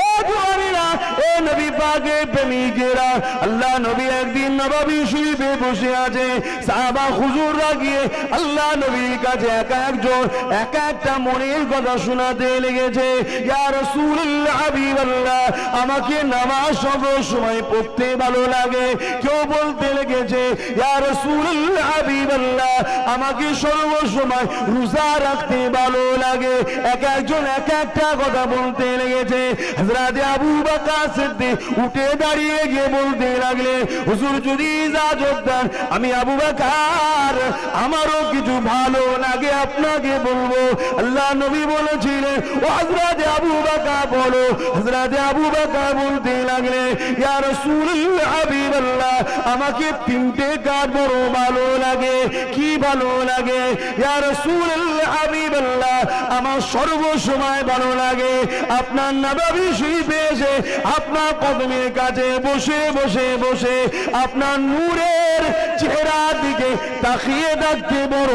এ জওয়ানেরা, এ নবী পাকের প্রেমিকেরা, আল্লাহ নবী একদিন নববী শরীফে বসে আছে, সাহাবা হুজুররা গিয়ে আল্লাহ নবীর কাছে এক একজন এক একটা মনের কথা শোনাতে লেগেছে। ইয়া রাসূলুল্লাহ, হাবিবাল্লাহ, আমাকে নামাজ সব সময় পড়তে ভালো লাগে। কেউ বলতে লেগেছে, ইয়া রাসূলুল্লাহ, হাবিবাল্লাহ, আমাকে সর্ব সময় রোজা রাখতে ভালো লাগে। এক একজন এক একটা কথা বলতে লেগেছে। হযরত আবু বকর সিদ্দিক উঠে দাঁড়িয়ে গিয়ে বলতে লাগলেন, হুজুর যদি ইজাজত দেন আমি আবু বকর আমারও কিছু ভালো লাগে আপনাকে বলবো। আল্লাহ নবী বলেছিলেন, ও হযরত আবু বকর বলো। হযরত আবু বকর বলতে লাগলেন, ইয়া রাসূলুল্লাহ হাবিবাল্লাহ আমাকে তিনটে কাজ বড় ভালো লাগে। কি ভালো লাগে? ইয়া রাসূলুল্লাহ হাবিবাল্লাহ আমার সর্বসময় ভালো লাগে আপনার নববী শরীফে এসে আপনার কদমের কাছে বসে বসে বসে আপনার নূরের চেহারার দিকে তাকিয়ে থাকতে বড়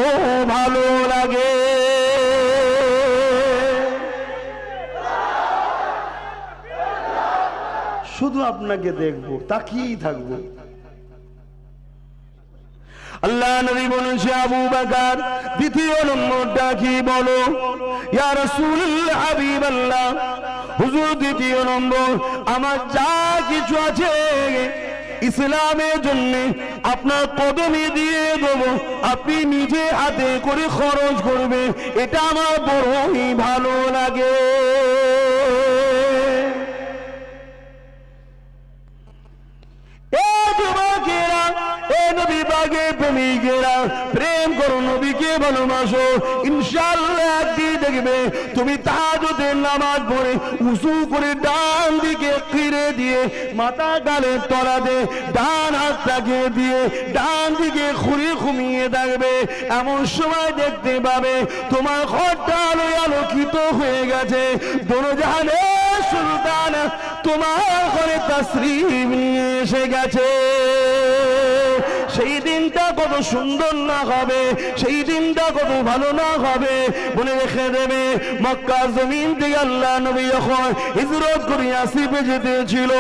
ভালো লাগে। শুধু আপনাকে দেখবো, তাকিয়েই থাকবো। আল্লাহ নবী বলেছে, আবু বকর দ্বিতীয় নম্বরটা কি বলো? ইয়া রাসূলুল্লাহ হাবিবাল্লাহ হুজুর দ্বিতীয় নম্বর আমার যা কিছু আছে ইসলামের জন্য আপনার কদমে দিয়ে দেবো, আপনি নিজে হাতে করে খরচ করবে, এটা আমার বড়ই ভালো লাগে। প্রেম করো, নবীকে ভালোবাসো, ইনশাআল্লাহ একদিন দেখবে তুমি তাহাজ্জুদের নামাজ পড়ে উযু করে ডান দিকে ফিরে দিয়ে মাথা গালের তলাতে ডান হাতটাকে দিয়ে ডান দিকে ঘুমিয়ে থাকবে। এমন সময় দেখতে পাবে তোমার ঘরটা আলোয় আলোকিত হয়ে গেছে, দোজাহানের সুলতান তোমার ঘরে তাশরীফ নিয়ে এসে গেছে। সেই দিনটা কত সুন্দর না হবে, সেই দিনটা কত ভালো না হবে বলে রেখে দেবে। মক্কা জমিন থেকে আল্লাহ নবী যখন হিজরত করে আসিফে যেতেছিল,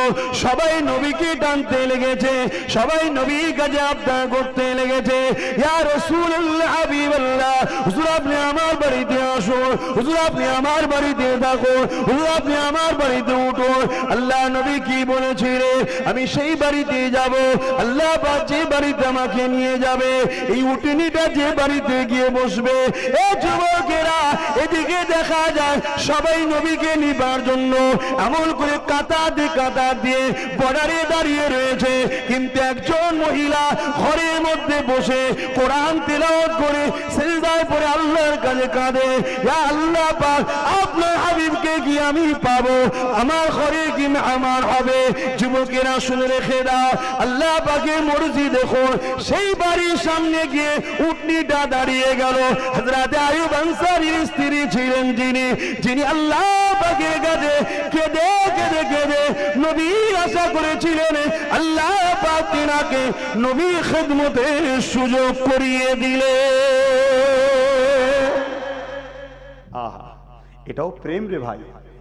সবাই নবীকে টানতে লেগেছে, সবাই নবীর কাছে আবদার করতে লেগেছে, ইয়া রাসূলুল্লাহ হাবিবাল্লাহ হুজুর আপনি আমার বাড়িতে আসুন, হুজুর আপনি আমার বাড়িতে থাকুন, হুজুর আপনি আমার বাড়িতে উঠুন। আল্লাহ নবী কি বলেছিলেন? আমি সেই বাড়িতে যাব, আল্লাহ পাক যে বাড়িতে আমাকে নিয়ে যাবে, এই উটনিটা যে বাড়িতে গিয়ে বসবে, এই যুবকেরা এদিকে দেখা যায় সবাই নবীকে নিবার জন্য এমন করে কাতার দিয়ে বর্ডারে দাঁড়িয়ে রয়েছে, কিন্তু একজন মহিলা ঘরের মধ্যে বসে কোরআন তেলাওয়াত করে সিজদায় পড়ে আল্লাহর কাছে কাঁদে, ইয়া আল্লাহ পাক আপনার হাবিবকে কি আমি পাবো? আমার ঘরে কি মেহমান হবে? যুবকেরা শুনে রেখে দাও, আল্লাহ পাকের মর্জি দেখুন, সেই বাড়ির সামনে গিয়ে উটনিটা দাঁড়িয়ে গেল। হযরত আইয়ুব আনসারীর স্ত্রী ছিলেন যিনি আল্লাহ পাকের কাছে কেঁদে কেঁদে কেঁদে নবী আশা করেছিলেন, আল্লাহ পাক তিনাকে নবীর খিদমতের সুযোগ করিয়ে দিলে। আহা, এটাও প্রেম রে ভাই,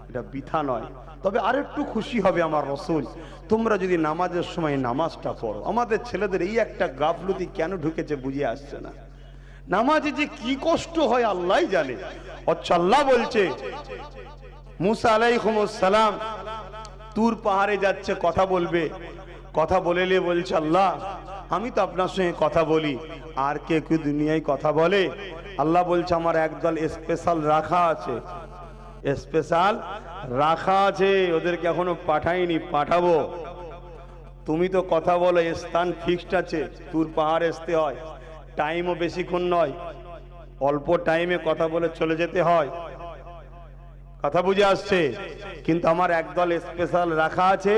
এটা বৃথা নয়। তবে আরেকটু খুশি হবে আমার রাসূল, তোমরা যদি নামাজের সময় নামাজটা পড়ো। আমাদের ছেলেদের এই একটা গাফলতি কেন ঢুকেছে বুঝে আসছে না। নামাজে যে কি কষ্ট হয় আল্লাহই জানে। আচ্ছা, আল্লাহ বলছে মুসা আলাইহিস সালাম তুর পাহাড়ে যাচ্ছে, কথা বলবে, কথা বলে বলছে, আল্লাহ আমি তো আপনার সঙ্গে কথা বলি, আর কে কেউ দুনিয়ায় কথা বলে? আল্লাহ বলছে আমার একদল স্পেশাল রাখা আছে, স্পেশাল রাখা আছে, ওদেরকে এখনো পাঠাইনি, পাঠাবো। তুমি তো কথা বলো, স্থান ফিক্সড আছে, তুর পাহাড়ে আসতে হয়, টাইমও বেশিক্ষণ নয়, অল্প টাইমে কথা বলে চলে যেতে হয়। কথা বুঝে আসছে? কিন্তু আমার একদল স্পেশাল রাখা আছে,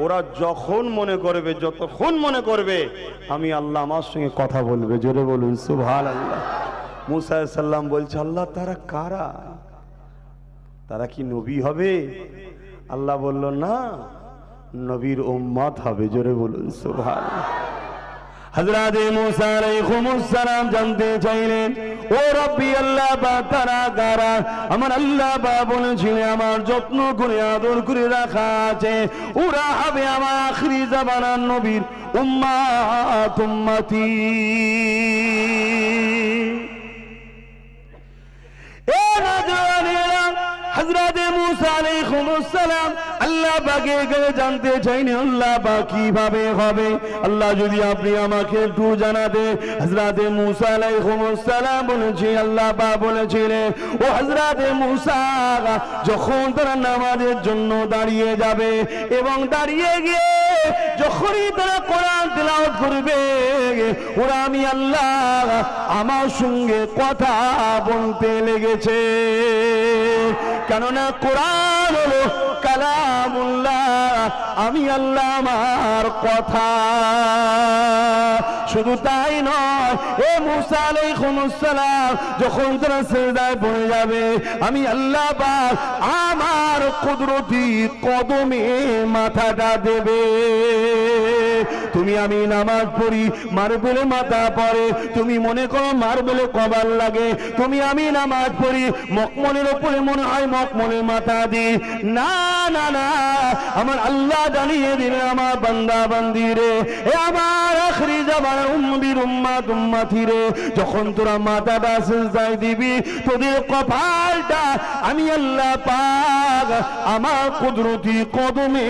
ওরা যখন মনে করবে, যতক্ষণ মনে করবে আমি আল্লাহ আমার সঙ্গে কথা বলবে। জোরে বলুন সুবহানাল্লাহ। মুসা আলাইহিস সালাম বলছে, আল্লাহ তারা কারা? তারা কি নবী হবে? আল্লাহ বলল না, নবীর উম্মত হবে। জোরে বলুন সুবহানাল্লাহ। হযরত মুসা আলাইহিস সালাম জানতে চাইলেন, ও রব্বি আল্লাহ বা তারা কারা? আমার আল্লাহ বা বলেছিলেন আমার যত্ন করে আদর করে রাখা আছে, ওরা হবে আমার আখিরি জামানার নবীর উম্মত, উম্মতি। এ নজওয়ানেরা, হযরত মুসা আলাইহিস সালাম আল্লাহ পাকে এখানে জানতে চাইনি আল্লাহ পাক কিভাবে হবে। আল্লাহ যদি আপনি আমাকে একটু জানাতে। হযরতে মুসা আলাইহিস সালাম বলেছে, আল্লাহ পাক বলেছিলেন ও হযরতে মুসা যখন তারা নামাজের জন্য দাঁড়িয়ে যাবে এবং দাঁড়িয়ে গিয়ে যখনই তারা কোরআন তেলাওয়াত করবে, ওরা আমি আল্লাহ আমার সঙ্গে কথা বলতে লেগেছে। কেননা কোরআন হলো কালামুল্লাহ, আমি আল্লাহ আমার কথা। শুধু তাই নয়, এ মুসা আলাইহিস সালাম যখন তারা সিজদায় পড়ে যাবে, আমি আল্লাহ পাক আমার কুদরতি কদমে মাথাটা দেবে। তুমি আমি নামাজ পড়ি, মার্বেলে মাথা পড়ে, তুমি মনে করো মার্বেলে কপাল লাগে। তুমি আমি নামাজ পড়ি, মকমলের উপরে মনে হয় মকমলের মাথা দিই। না না না, আমার আল্লাহ জানিয়ে দিলেন আমার বান্দা বান্দি রে, এ আমার আখরি জামানার উম্মতির উম্মতি রে, যখন তোরা মাথাটা সিজদায় দিবি, তোদের কপালটা আমি আল্লাহ পাক আমার কুদরতি কদমে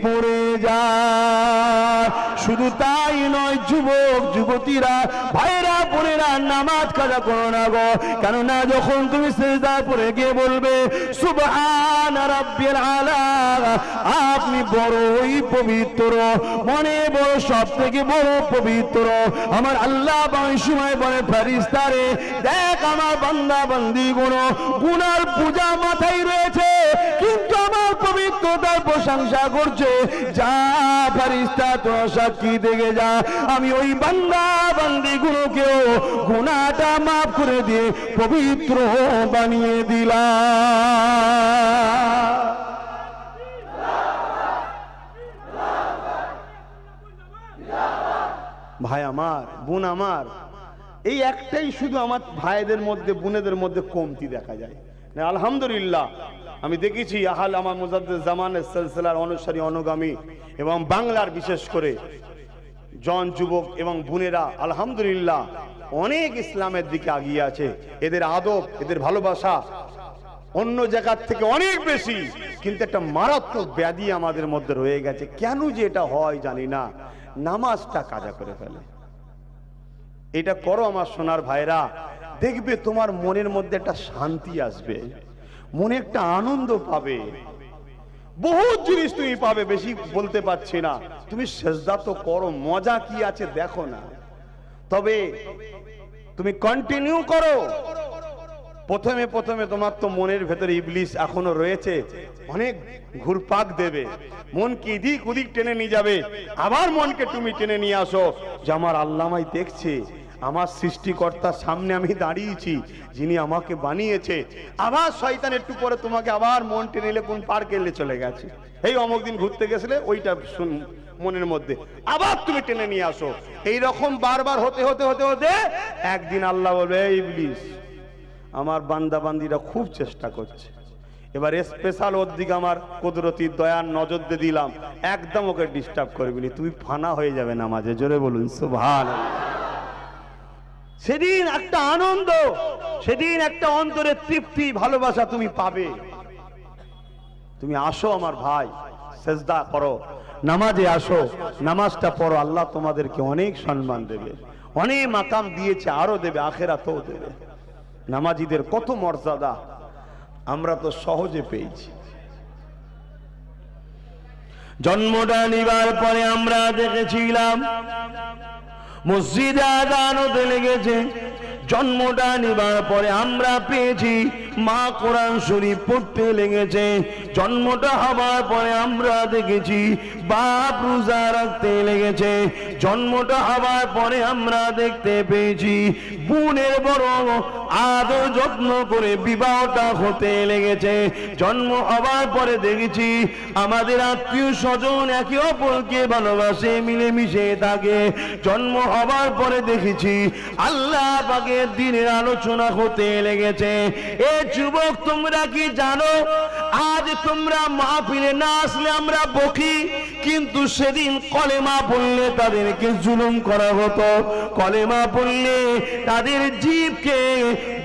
পড়ে যায়। শুধু তাই নয়, যুবক যুবতীরা, ভাইরা বোনেরা, নামাজ কাজা করো না গো। কেননা যখন তুমি সিজদায় পড়ে গিয়ে বলবে সুবহান রাব্বিল আলা, আপনি বড়ই পবিত্র, মনে বড় সব থেকে বড় পবিত্র। আমার আল্লাহ ওই সময় বলে ফেরেশতারে, দেখ আমার বান্দা বান্দি গুনার পূজা মাথায় রয়েছে, কিন্তু আমার পবিত্রতার প্রশংসা করছে। যা ফেরেশতা তোরা সাক্ষী দেখে যা, আমি ওই বান্দা বান্দি গুলোকেও গুনাহটা মাফ করে দিয়ে পবিত্র বানিয়ে দিলাম। ভাই আমার, বোন আমার, এই একটাই শুধু আমার ভাইদের মধ্যে বোনেদের মধ্যে কমতি দেখা যায় না। আলহামদুলিল্লাহ আমি দেখেছি আমার মুজাদ্দিদ জামানের সিলসিলার অনুসারী অনুগামী এবং বাংলার বিশেষ করে জন যুবক এবং বোনেরা আলহামদুলিল্লাহ অনেক ইসলামের দিকে এগিয়ে আছে। এদের আদব, এদের ভালোবাসা অন্য জায়গার থেকে অনেক বেশি, কিন্তু একটা মারাত্মক ব্যাধি আমাদের মধ্যে রয়ে গেছে। কেন যে এটা হয় জানি না, নামাজটা কাজা করে ফেলে। এটা করো আমার সোনার ভাইরা, দেখবে তোমার মনের মধ্যে একটা শান্তি আসবে, মনে একটা আনন্দ পাবে, বহুত জিনিস তুমি পাবে, বেশি বলতে পারছি না। তুমি সেজদা তো করো, মজা কি আছে দেখো না। তবে তুমি কন্টিনিউ করো। প্রথমে প্রথমে তোমার তো মনের ভেতরে ইবলিস এখনো রয়েছে, অনেক ঘুরপাক দেবে, মনকে এদিক ওদিক টেনে নিয়ে যাবে। আবার মনকে তুমি টেনে নিয়ে আসো যে আমার আল্লাহ আমায় দেখছে, আমার সৃষ্টিকর্তার সামনে আমি দাঁড়িয়েছি, যিনি আমাকে বানিয়েছে। আবার শয়তান একটু পরে তোমাকে আবার মন টেনে নিলে কোন পার্কে চলে গেছে, এই অমুক দিন ঘুরতে গেছিলে, ওইটা মনের মধ্যে আবার তুমি টেনে নিয়ে আসো। এইরকম বারবার হতে হতে হতে হতে একদিন আল্লাহ বলবে, ইবলিস আমার বান্দা বান্দিরা খুব চেষ্টা করছে, এবার স্পেশাল ওর দিকে আমার কুদরতি দয়ার নজর দিয়ে দিলাম, একদম ওকে ডিস্টার্ব করবি না, তুই ফানা হয়ে যাবে নামাজে। জোরে বলুন সুবহানাল্লাহ। সেদিন একটা আনন্দ, সেদিন একটা অন্তরের তৃপ্তি, ভালোবাসা তুমি পাবে। তুমি আসো আমার ভাই, সেজদা করো, নামাজে আসো, নামাজটা পড়ো, আল্লাহ তোমাদেরকে অনেক সম্মান দেবে, অনেক মাকাম দিয়েছে, আরো দেবে, আখিরাতেও দেবে। নামাজিদের কত মর্যাদা আমরা তো সহজে পেয়েছি। জন্মটা নিবার পরে আমরা দেখেছিলাম মসজিদে আযান হতে লেগেছে। জন্মটা নিবার পরে আমরা পেয়েছি মা কোরআন শরীফ পড়তে লেগেছে। জন্মটা হবার পরে আমরা দেখেছি বাপ রোজা রাখতে লেগেছে। জন্মটা হবার পরে আমরা দেখতে পেয়েছি বোনের বড় আদর যত্ন করে বিবাহটা হতে লেগেছে। জন্ম হবার পরে দেখেছি আমাদের আত্মীয় স্বজন একে অপরকে ভালোবাসে, মিলেমিশে থাকে। জন্ম হবার পরে দেখেছি আল্লাহ পাকের দিনের আলোচনা হতে লেগেছে। এ যুবক, তোমরা কি জানো আজ তোমরা মাহফিলে না আসলে আমরা বকি, কিন্তু সেদিন কলেমা পড়লে তাদেরকে জুলুম করা হতো। কলেমা পড়লে তাদের জিভকে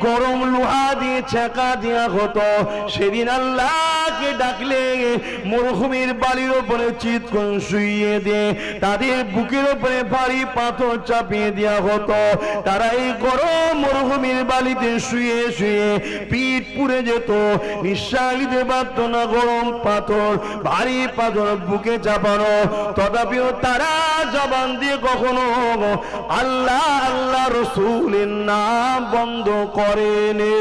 গরম লোহা দিয়ে ছেঁকা দেওয়া হতো। সেদিন আল্লাহকে ডাকলে মরুভূমির বালির উপরে চিৎ করে শুইয়ে দিয়ে তাদের বুকের উপরে ভারী পাথর চাপিয়ে দেওয়া হতো। তারা এই গরম মরুভূমির বালিতে শুয়ে শুয়ে পিঠ পুড়ে যেত, নিঃশ্বাস নিতে পারত না, গরম পাথর, ভারী পাথর বুকে চাপানো। তথাপিও তারা জবান দিয়ে কখনো আল্লাহ আল্লাহ রসুলের নাম বন্ধ করেনি।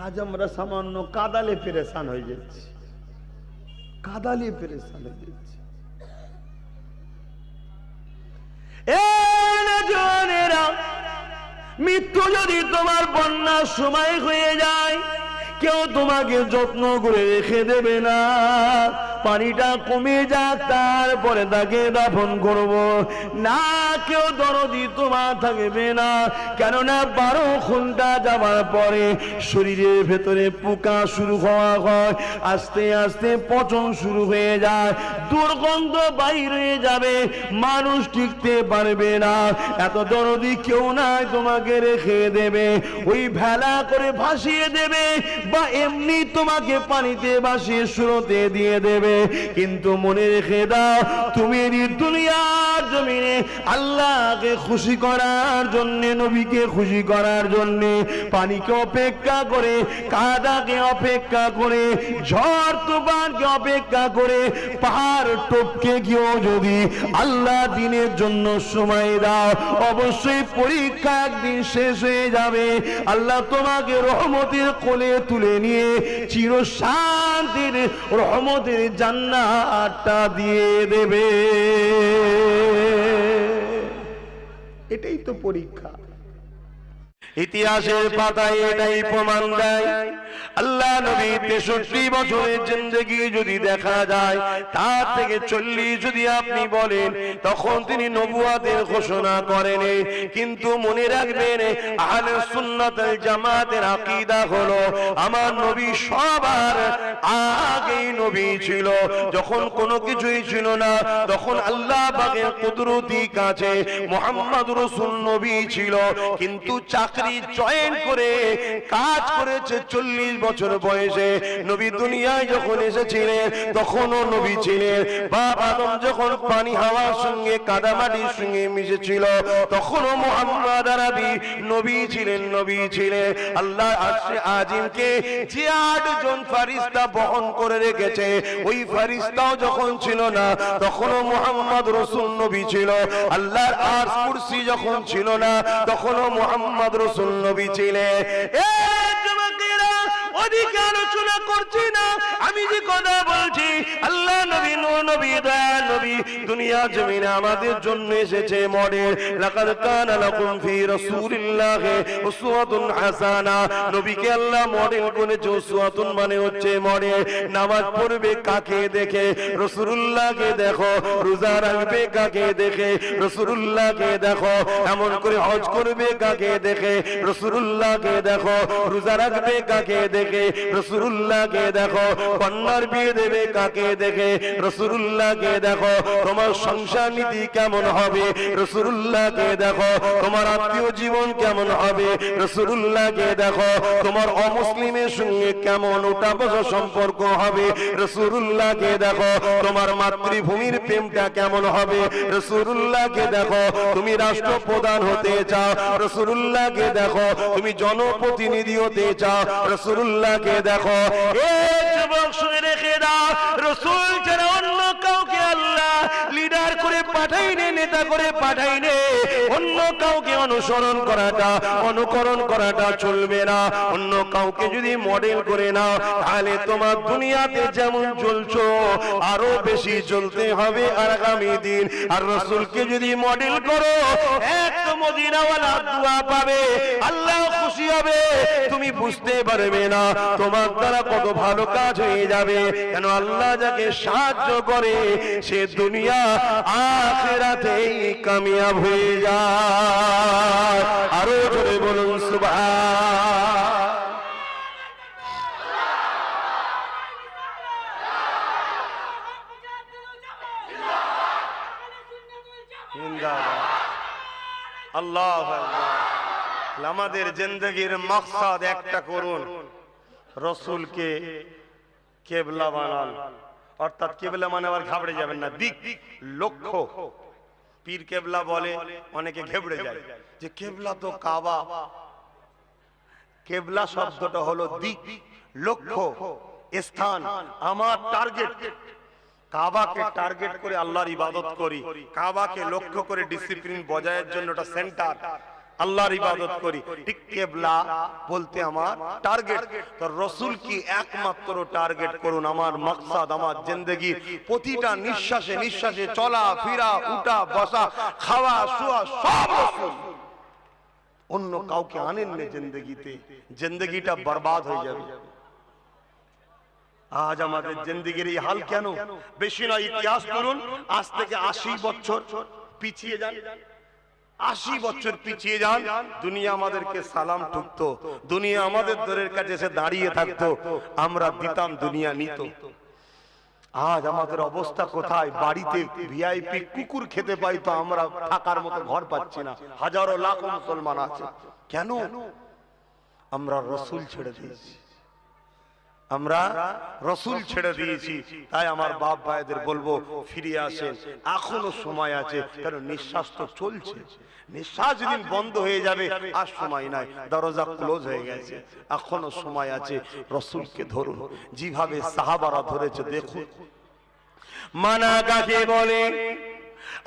আজ আমরা সামান্য কাদালে পেরেশান হয়ে যাচ্ছি, কাদালে পেরেশান হয়ে যাচ্ছি। মৃত্যু যদি তোমার বন্যার সময় হয়ে যায়, কেউ তোমাকে যত্ন করে রেখে দেবে না। পানিটা কমে যাক তারপরে তাকে দাফন করব না, কেউ দরদি তোমার থাকবে না। কেননা 12 ঘন্টা যাওয়ার পরে শরীরের ভেতরে পোকা শুরু হওয়া হয়, আস্তে আস্তে পচন শুরু হয়ে যায়, দুর্গন্ধ বাইর হয়ে যাবে, মানুষ টিকতে পারবে না। এত দরদি কেউ নাই তোমাকে রেখে দেবে, ওই ভেলা করে ভাসিয়ে দেবে বা এমনি তোমাকে পানিতে ভাসিয়ে স্রোতে দিয়ে দেবে। কিন্তু মনে রেখে দাও, তুমি এই দুনিয়ার জমিনে আল্লাহকে খুশি করার জন্য, নবীকে খুশি করার জন্য পানিকে অপেক্ষা করে, কাদাকে অপেক্ষা করে, ঝড় তুফানকে অপেক্ষা করে, পাহাড় টপকে গিয়েও যদি আল্লাহ দিনের জন্য সময় দাও, অবশ্যই পরীক্ষা একদিন শেষ হয়ে যাবে। আল্লাহ তোমাকে রহমতের কোলে তুলে নিয়ে চিরশান্তির রহমতের জান্নাতটা দিয়ে দেবে। এটাই তো পরীক্ষা। ইতিহাসের পাতায় এটাই প্রমাণ দেয়, আল্লাহ নবী 63 বছরের জিন্দেগি যদি দেখা যায়, তার থেকে 40 যদি আপনি বলেন, তখন তিনি নবুয়াতের ঘোষণা করেন। কিন্তু মনে রাখবেন, আহলে সুন্নাত ওয়াল জামাতের আকীদা হলো আমার নবী সবার আগেই নবী ছিল। যখন কোনো কিছুই ছিল না, তখন আল্লাহ পাকের কুদরতি কাছে মুহাম্মদ রাসূল নবী ছিল। কিন্তু চাকরি জয়েন করে কাজ করেছে 40 বছর বয়সে। নবী দুনিয়ায় যখন এসেছিলেন তখনও নবী ছিলেন। বাপ আদম যখন পানি হাওয়ার সঙ্গে কাদামাটির সঙ্গে মিশেছিল, তখনও মুহাম্মদ আরবি নবী ছিলেন, নবী ছিলেন। আল্লাহ আরশে আজিমকে যে 8 জন ফেরেশতা বহন করে রেখেছে, ওই ফেরেশতাও যখন ছিল না, তখনও মুহাম্মদ রাসূল নবী ছিল। আল্লাহর আরশ কুরসি যখন ছিল না, তখনও মুহাম্মদ রাসূল নবী ছিলেন। ওদিকে আলোচনা করছি না, আমি যে কথা বলছি, আল্লাহ নবী, নূর নবী, দয়াল নবী দুনিয়া জমিনে আমাদের জন্য এসেছে মডেল। লাকাদ কানা লাকুম ফি রাসূলিল্লাহি উসওয়াতুন হাসানা। নবীকে আল্লাহ মডেল করেছে। উসওয়াতুন মানে হচ্ছে মডেল। নামাজ পড়বে কাকে দেখে? রাসূলুল্লাহকে দেখো। রোজা রাখবে কাকে দেখে? রাসূলুল্লাহকে দেখো। এমন করে হজ করবে কাকে দেখে? রাসূলুল্লাহকে দেখো। রোজা রাখবে কাকে দেখে? রাসূলুল্লাহকে দেখো। কন্যার বিয়ে দেবে কাকে দেখে? রাসূলুল্লাহকে দেখো। তোমার সংসার নীতি কেমন হবে? রাসূলুল্লাহকে দেখো। তোমার আত্মীয় জীবন কেমন হবে? রাসূলুল্লাহকে দেখো। তোমার অমুসলিমের সঙ্গে কেমন ওঠা বসা সম্পর্ক হবে? রাসূলুল্লাহকে দেখো। তোমার মাতৃভূমির প্রেমটা কেমন হবে? রাসূলুল্লাহকে দেখো। তুমি রাষ্ট্রপ্রধান হতে চাও? রাসূলুল্লাহকে দেখো। তুমি জনপ্রতিনিধি হতে চাও? রাসূলুল্লাহকে দেখো। এই যুবক শুনে রেখে দাও, রাসূল ছাড়া অন্য কাউকে আল্লাহ লিডার করে পাঠাইনি, নেতা করে পাঠাইনি। অন্য কাউকে অনুকরণ করাটা চলবে না। অন্য কাউকে যদি মডেল করে নাও, তাহলে তোমার দুনিয়াতে যেমন চলছো আরো বেশি চলতে হবে আগামী দিন। আর রাসূলকে যদি মডেল করো, এক তো মদিনাওয়ালা দোয়া পাবে, আল্লাহ খুশি হবে, তুমি বুঝতে পারবে না তোমার দ্বারা কত ভালো কাজ হয়ে যাবে। কেন আল্লাহ যাকে সাহায্য করে সে দুনিয়া আখিরাতেই কামিয়াব হয়ে যায়। আরো জোরে বলুন সুবহান। জিন্দাবাদ। আল্লাহু আকবার। আমাদের জিন্দেগির মকসদ একটা করুন, রসুলকে কেবলা বানান। অর্থাৎ কেবলা মানে আবার ঘাবড়ে যাবেন না, দিক লক্ষ্য। পীর কেবলা বলে, অনেকে ঘেবড়ে যায় যে কেবলা তো কাবা। কেবলা শব্দটা হলো দিক, লক্ষ্য, স্থান। আমার টার্গেট, কাবাকে টার্গেট করে আল্লাহর ইবাদত করি, কাবাকে লক্ষ্য করে ডিসিপ্লিন বজায়ের জন্য ওটা সেন্টার, আল্লাহর ইবাদত করি। ঠিক কেবলা বলতে আমার টার্গেট। তো রসুল কি একমাত্র টার্গেট করুন। আমার মকসদ, আমার জিন্দেগি প্রতিটা নিঃশ্বাসে নিঃশ্বাসে চলা ফিরা, উঠা বসা, খাওয়া শোয়া সব রসুল। অন্য কাউকে আনেন না জিন্দেগিতে, জিন্দেগিটা বরবাদ হয়ে যাবে। আজ আমাদের জিন্দেগির এই হাল কেন? বেশি না, ইতিহাস করুন, আজ থেকে 80 বছর পিছিয়ে যান, 80 বছর পিছিয়ে যান, দুনিয়া আমাদেরকে সালাম ঠুকতো, দুনিয়া আমাদের দরের কাছে এসে দাঁড়িয়ে থাকতো, আমরা দিতাম, দুনিয়া নিত। আজ আমাদের অবস্থা কোথায়? বাড়িতে ভিআইপি কুকুর খেতে পাই তো আমরা থাকার মতো ঘর পাচ্ছি না। হাজারো লাখ মুসলমান আছে, কেন? আমরা রসুল ছেড়ে দিয়েছি, আমরা রসুল ছেড়ে দিয়েছি। তাই আমার বাপ ভাইদের বলবো, ফিরে আসেন, এখনো সময় আছে। কারণ নিঃশ্বাস তো চলছে, নিঃশ্বাস যেদিন বন্ধ হয়ে যাবে আর সময় নাই, দরজা ক্লোজ হয়ে গেছে, এখনো সময় আছে। রসুলকে ধরুন, যেভাবে সাহাবারা ধরেছে দেখুন। মানা কাকে বলে?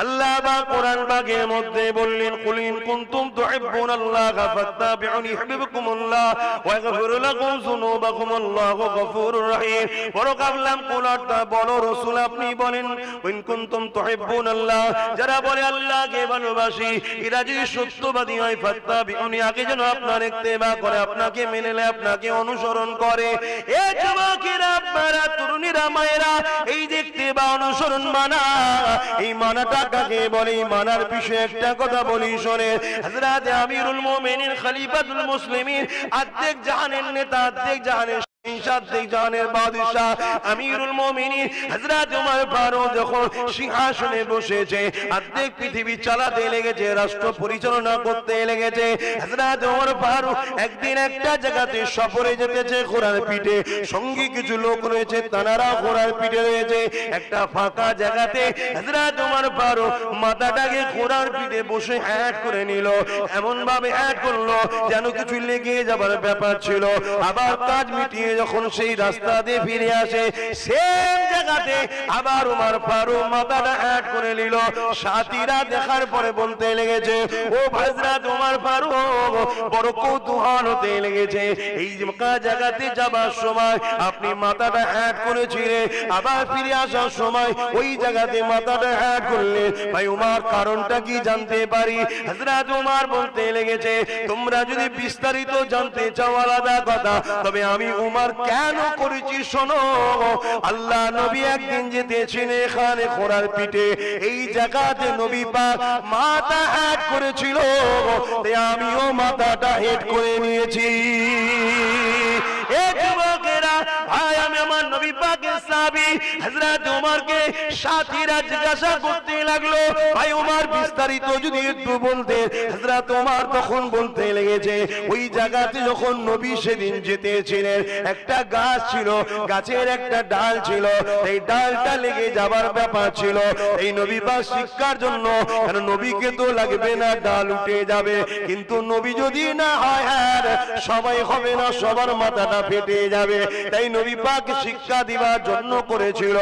আল্লাহ বা কোরআন পাকের মধ্যে বললেন, কুল ইন কুনতুম তুহিব্বুনাল্লাহা ফাত্তাবিউনি ইউহিব্বুকুমুল্লাহ ওয়া ইয়াগফির লাকুম যুনুবাকুম আল্লাহু গফুরুর রহিম। বড় কাবলাম কোরআনটা বলো, রাসূল আপনি বলেন, ইন কুনতুম তুহিব্বুনাল্লাহ, যারা বলে আল্লাহকে ভালোবাসি, এরা যদি সত্যবাদী হয়, ফাত্তাবিউনি, আগে যেন আপনার ইত্তেবা করে, আপনাকে মেনে নেয়, আপনাকে অনুসরণ করে। এ যুবকেরা, আপনারা, তরুণীরা, মায়েরা, এই যে ইত্তেবা, অনুসরণ, মানা, এই মানাটা কাকে বলে? মানার বিষয়ে একটা কথা বলি শোনে। হযরত আমিরুল মুমিনিন, খলিফাতুল মুসলিমিন, আর্ধেক জাহানের নেতা, আর্ধেক জাহানের বাদশাহ, আমিরুল মুমিনিন হযরত ওমর ফারুক যখন সিংহাসনে বসেছে, অর্ধেক পৃথিবী চালাতে লেগেছে, রাষ্ট্র পরিচালনা করতে লেগেছে। হযরত ওমর ফারুক একদিন একটা জায়গাতে সফরে যেতেছে ঘোড়ার পিঠে, সঙ্গে কিছু লোক রয়েছে, তানারা ঘোড়ার পিঠে রয়েছে। একটা ফাঁকা জায়গাতে হযরত ওমর ফারুক মাথাটাকে ঘোড়ার পিঠে বসে হ্যাট করে নিল, এমন ভাবে হ্যাট করলো যেন কিছু লেগে যাবার ব্যাপার ছিল। আবার কাজ মিটিয়ে যখন সেই রাস্তা দিয়ে ফিরে আসে, সেম জায়গাতে আবার ওমর ফারুক মাথাটা হ্যাট করে নিল। সাথীরা দেখার পরে বলতে লেগেছে, ও হযরত ওমর ফারুক, বড় কৌতূহল হতে লেগেছে, এই জায়গাতে যাবার সময় আপনি মাথাটা হ্যাট করেছিলেন, আবার ফিরে আসার সময় ওই জায়গাতে মাথাটা হ্যাট করলেন, ভাই ওমর কারণটা কি জানতে পারি? হযরত ওমর বলতে লেগেছে, তোমরা যদি বিস্তারিত জানতে চাও আলাদা কথা, তবে আমি ওমর কেন করেছি শোনো। আল্লাহ নবী একদিন যেতেছেন এখানে ঘোড়ার পিঠে, এই জায়গাতে নবী পাক মাথা হেট করেছিল, তাই আমিও মাথাটা হেট করে নিয়েছি। এ যুবকেরা, ভাই, আমি আমার নবী পাকের সাহাবী হযরত ওমরকে সাথীরা জিজ্ঞাসা করতে লাগলো, ভাই ওমর বিস্তারিত যদি একটু বলতে। হযরত ওমর তখন বলতে লেগেছে, ওই জায়গাতে যখন নবী সেদিন যেতেছিলেন, একটা গাছ ছিল, গাছের একটা ডাল ছিল, এই ডালটা লেগে যাবার ব্যাপার ছিল। এই নবী পাক শিক্ষার জন্য, কারণ নবীকে তো লাগবে না, ডাল উঠে যাবে, কিন্তু নবী যদি না হয়, হ্যাঁ সবাই হবে না, সবার মাথাটা ফেটে যাবে, তাই নবী পাক শিক্ষা দিবার জন্য করেছিল।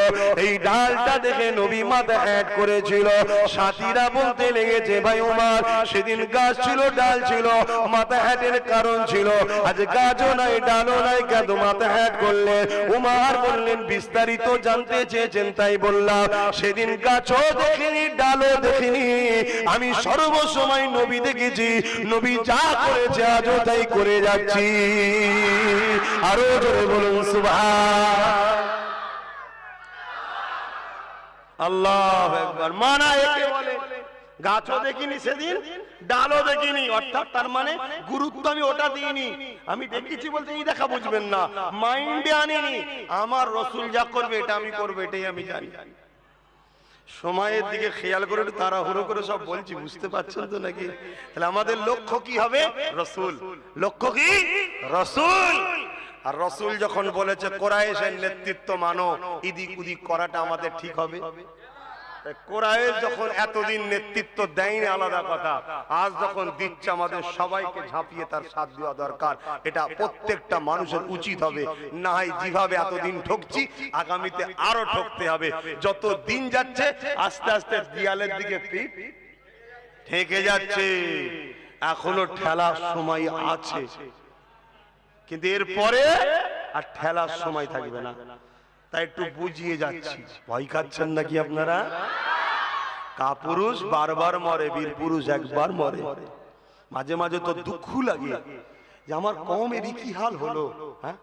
এই ডালটা দেখে নবী মাথা হ্যাট করেছিল। সাথীরা বলতে লেগেছে, ভাই ওমর সেদিন গাছ ছিল, ডাল ছিল, মাথা হ্যাটের কারণ ছিল, আজ গাছও নাই, ডালও নাই, কেন মাথা হ্যাট করলে? ওমর বললেন, বিস্তারিত জানতে চেয়েছেন তাই বললাম, সেদিন গাছও দেখিনি, ডালও দেখিনি, আমি সর্বসময় নবী দেখেছি, নবী যা করেছে আজও তাই করে যাচ্ছি। আরো জোরে বলুন সুবহান আল্লাহু আকবার। মানা একে বলে, গাছও দেখিনি সেদিন, ডালও দেখিনি, অর্থাৎ তার মানে গুরুত্ব আমি ওটা দিইনি, আমি দেখেছি বলতে এই দেখা বুঝবেন না, মাইন্ডে আনিনি। আমার রসুল যা করবে এটা আমি করবো, এটাই আমি জানি। সময়ের দিকে খেয়াল করে একটু তাড়াহুড়ো করে সব বলছি, বুঝতে পারছেন তো নাকি? তাহলে আমাদের লক্ষ্য কি হবে? রসুল। লক্ষ্য কি? রসুল। আর রসুল যখন বলেছে কোরাইশের নেতৃত্ব মানো, ইদিক উদিক করাটা আমাদের ঠিক হবে? কোরাইশ যখন এতদিন নেতৃত্ব দেয়নি আলাদা কথা, আজ যখন দিচ্ছে আমাদের সবাইকে ঝাঁপিয়ে তার সাথ দেওয়া দরকার। এটা প্রত্যেকটা মানুষের উচিত হবে। না হয় যেভাবে এতদিন ঠকছি আগামীতে আরো ঠকতে হবে। যত দিন যাচ্ছে আস্তে আস্তে দেয়ালের দিকে পিঠ ঠেকে যাচ্ছে। এখনো ঠেলার সময় আছে, কিন্তু এরপরে আর ঠেলার সময় থাকবে না। তাই একটু বুঝিয়ে যাচ্ছি, ভয় খাচ্ছেন নাকি আপনারা? কাপুরুষ বারবার মরে, বীর পুরুষ একবার মরে। মাঝে মাঝে তো দুঃখ লাগে যে আমার কওমেরই কি হাল হলো। হ্যাঁ,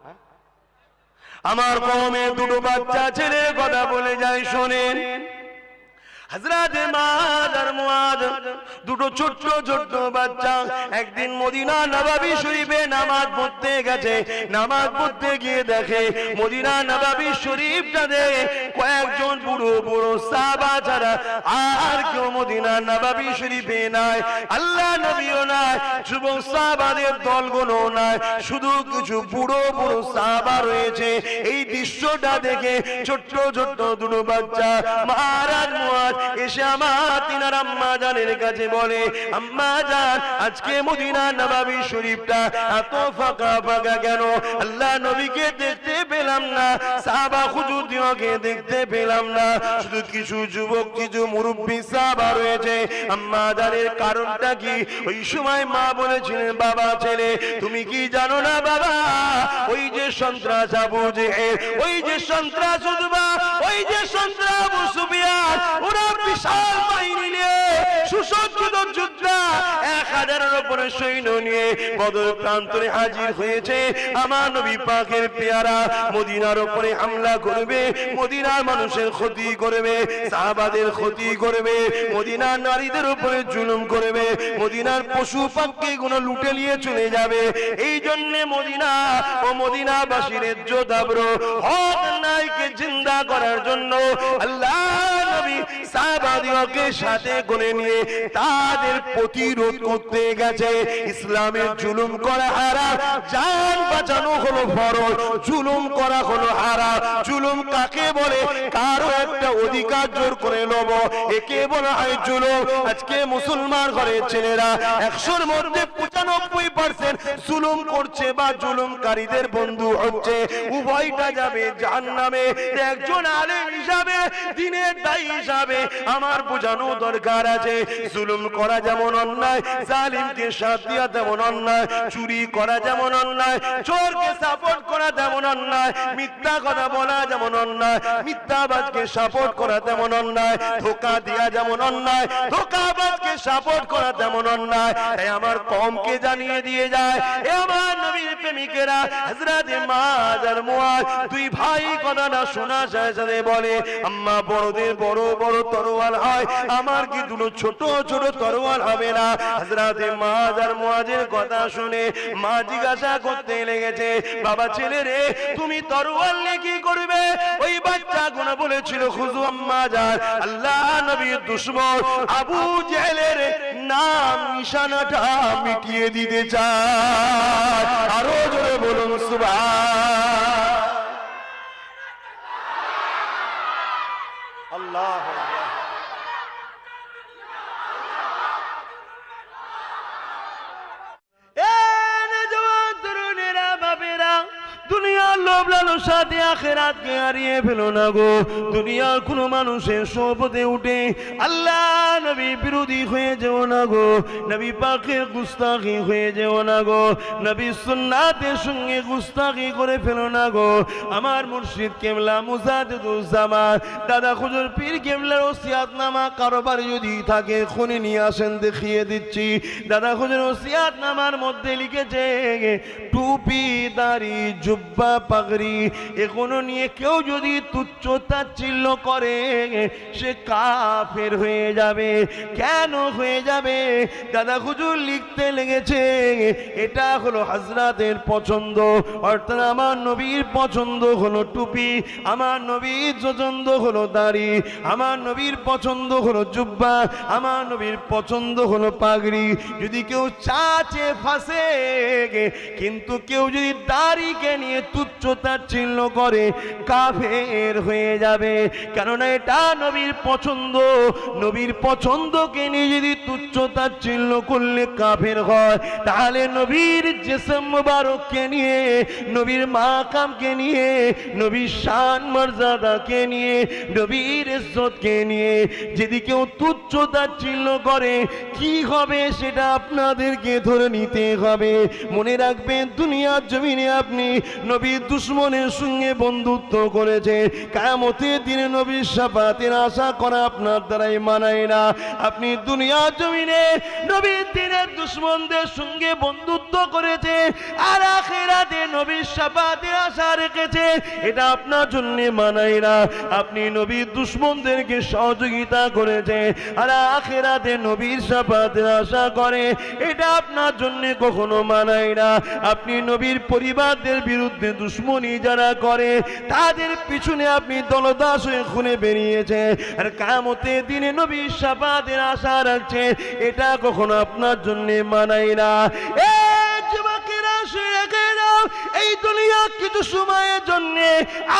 আমার কওমে দুটো বাচ্চা ছেলে কথা বলে যায়, শোনেন। হযরত মুআয আর মুআয দুটো ছোট্ট ছোট্ট বাচ্চা একদিন মদিনা নববী শরীফে নামাজ পড়তে গেছে। নামাজ পড়তে গিয়ে দেখে মদিনা নববী শরীফটাতে কয়েকজন বুড়ো বুড়ো সাহাবা ছাড়া আর কেউ মদিনা নববী শরীফে নাই। আল্লাহ নবীও নাই, যুবক সাহাবাদের দলগুলো নাই, শুধু কিছু বুড়ো বুড়ো সাহাবা রয়েছে। এই দৃশ্যটা দেখে ছোট্ট ছোট্ট দুটো বাচ্চা মহারাজ মুআয এসে আমার তিনার আম্মা জানের কাছে বলে, আম্মা জান, আজকে মদিনা নববী শরীফটা এত ফাঁকা ফাঁকা কেন? আল্লাহ নবীকে দেখতে পেলাম না, সাহাবা হুজুরকে দেখতে পেলাম না, শুধু কিছু যুবক কিছু মুরব্বী সাহাবা রয়েছে। আম্মা জানের কারণটা কি? ওই সময় মা বলেছিলেন, বাবা ছেলে তুমি কি জানো না বাবা, ওই যে সন্ত্রাস আবু জেহেল, ওই যে সন্ত্রাস উতবা, ওই যে সন্ত্রাস আবু সুফিয়ান, ওরা বিশাল বাহিনী নিয়ে সুসজ্জিত যোদ্ধা 1000-এর উপরে সৈন্য নিয়ে বদর প্রান্তরে হাজির হয়েছে। আমার নবী পাকের পেয়ারা মদিনার উপরে হামলা করবে, মদিনার মানুষের ক্ষতি করবে, সাহাবাদের ক্ষতি করবে, মদিনার নারীদের উপরে জুলুম করবে, মদিনার পশু পাখি গুলো লুটে নিয়ে চলে যাবে। এই জন্য মদিনা ও মদিনাবাসীর ইজ্জত আবরু হক নাইকে জিন্দা করার জন্য আল্লাহ নবী সাহাবাদিওকে সাথে করে নিয়ে তাদের প্রতিরোধ করতে গেছে। ইসলামের জুলুম করা হারাম, জান বাঁচানো হলো ফরজ, জুলুম করা হলো হারাম। জুলুম কাকে বলে? কারো একটা অধিকার জোর করে নেব, একে বলা হয় জুলুম। আজকে মুসলমান ঘরের ছেলেরা 100-র মধ্যে 95% জুলুম করছে বা জুলুমকারীদের বন্ধু হচ্ছে। উভয়টা যাবে জাহান্নামে। একজন আলেম হিসাবে, দিনের দায়ী হিসাবে আমার বোঝানো দরকার আছে, জুলুম করা যেমন অন্যায়, জালিমকে সাথ দেওয়া তেমন অন্যায়, চুরি করা যেমন অন্যায়, চোরকে সাপোর্ট করা যেমন অন্যায়, মিথ্যা কথা বলা যেমন অন্যায়, মিথ্যাবাজকে সাপোর্ট করা তেমন অন্যায়, ধোঁকা দেওয়া যেমন অন্যায়, ধোঁকাবাজকে সাপোর্ট করা তেমন অন্যায়। তাই আমার কওমকে জানিয়ে দিয়ে যায়, এ আমার নবীর প্রেমিকেরা, হযরত মুআয আর মুআয দুই ভাই কথাটা শোনার সাথে সাথে বলে, আম্মা বড়দের বড় বড় তরোয়াল হয়, আমার কি দুটো ছোট ছোট তরোয়াল হবে না? হযরত মুআয আর মুআযের কথা শুনে মা জিজ্ঞাসা করতে লেগেছে, বাবা ছেলে রে, তুমি তরোয়াল নিয়ে কি করবে? ওই বাচ্চা গুলো বলেছিল, খুজু আম্মা জান, আল্লাহ নবীর দুশমন আবু জেহেলের নাম নিশানাটা মিটিয়ে দিতে চায়। আরো জোরে বলুন সুবহান আল্লাহ। দুনিয়ার লোভ লালসাতে আখিরাতকে হারিয়ে ফেলো না গো। দুনিয়ার কোন মানুষের সোহবতে উঠে আল্লাহ নবী বিরোধী হয়ে যেও না গো, নবী পাকের গুস্তাখি হয়ে যেও না গো, নবী সুন্নাতের সঙ্গে গুস্তাখি করে ফেলো না গো। আমার মুর্শিদ কেবলা মুজাদ্দিদুজ্জামান দাদা হুজুর পীর কেবলার ওসিয়াতনামা কারোবার যদি থাকে খুনি নিয়ে আসেন, দেখিয়ে দিচ্ছি। দাদা হুজুর ওসিয়াতনামার মধ্যে লিখেছে, টুপি দাড়ি জুব্বা পাগড়ি পাগড়ি এগুলো নিয়ে কেউ যদি তুচ্ছ তাচ্ছিল্য করে সে কাফের হয়ে যাবে। কেন হয়ে যাবে? দাদা হুজুর লিখতে লেগেছে এটা হলো হযরতের পছন্দ, অর্থাৎ আমার নবীর পছন্দ হলো টুপি, আমার নবীর পছন্দ হলো দাড়ি, আমার নবীর পছন্দ হলো জুব্বা, আমার নবীর পছন্দ হলো পাগড়ি। যদি কেউ চাচে ফাঁসে, কিন্তু কেউ যদি দাড়িকে নিয়ে তুচ্ছ তাচ্ছিল্য করে কাফের হয়ে যাবে। কেননা এটা নবীর পছন্দ, নবীর পছন্দকে নিয়ে যদি তুচ্ছ তাচ্ছিল্য করলে কাফের হয়, তাহলে নবীর জিসম মুবারককে নিয়ে, নবীর মাকামকে নিয়ে, নবীর শান মর্যাদাকে নিয়ে, নবীর ইজ্জতকে নিয়ে যদি কেউ তুচ্ছ তাচ্ছিল্য করে কি হবে সেটা আপনাদেরকে ধরে নিতে হবে। মনে রাখবেন দুনিয়ার জমিনে আপনি নবীর দুশমনের সঙ্গে বন্ধুত্ব করেছে, কিয়ামতের দিনে নবীর শাফাতের আশা করা আপনার দ্বারাই মানায় না। আপনি দুনিয়ার জমিনে নবীর দিনের দুশমনদের সঙ্গে বন্ধুত্ব করেছে আর আখিরাতে নবীর শাফাতের আশা রেখেছে, এটা আপনার জন্য মানায় না। আপনি নবীর দুশমনদেরকে সহযোগিতা করেছে আর আখিরাতে নবীর শাফাতের আশা করে, এটা আপনার জন্য কখনো মানায় না। আপনি নবীর পরিবারদের বিরুদ্ধে দুশমনি যারা করে তাদের পিছনে আপনি দলদাস হয়ে খুনে বেরিয়েছে আর কিয়ামতের দিনে নবীর শাফাতের আশা রাখছে, এটা কখনো আপনার জন্য মানায় না। যুবকেরা শুনে গেলাম এই দুনিয়া কিছু সময়ের জন্য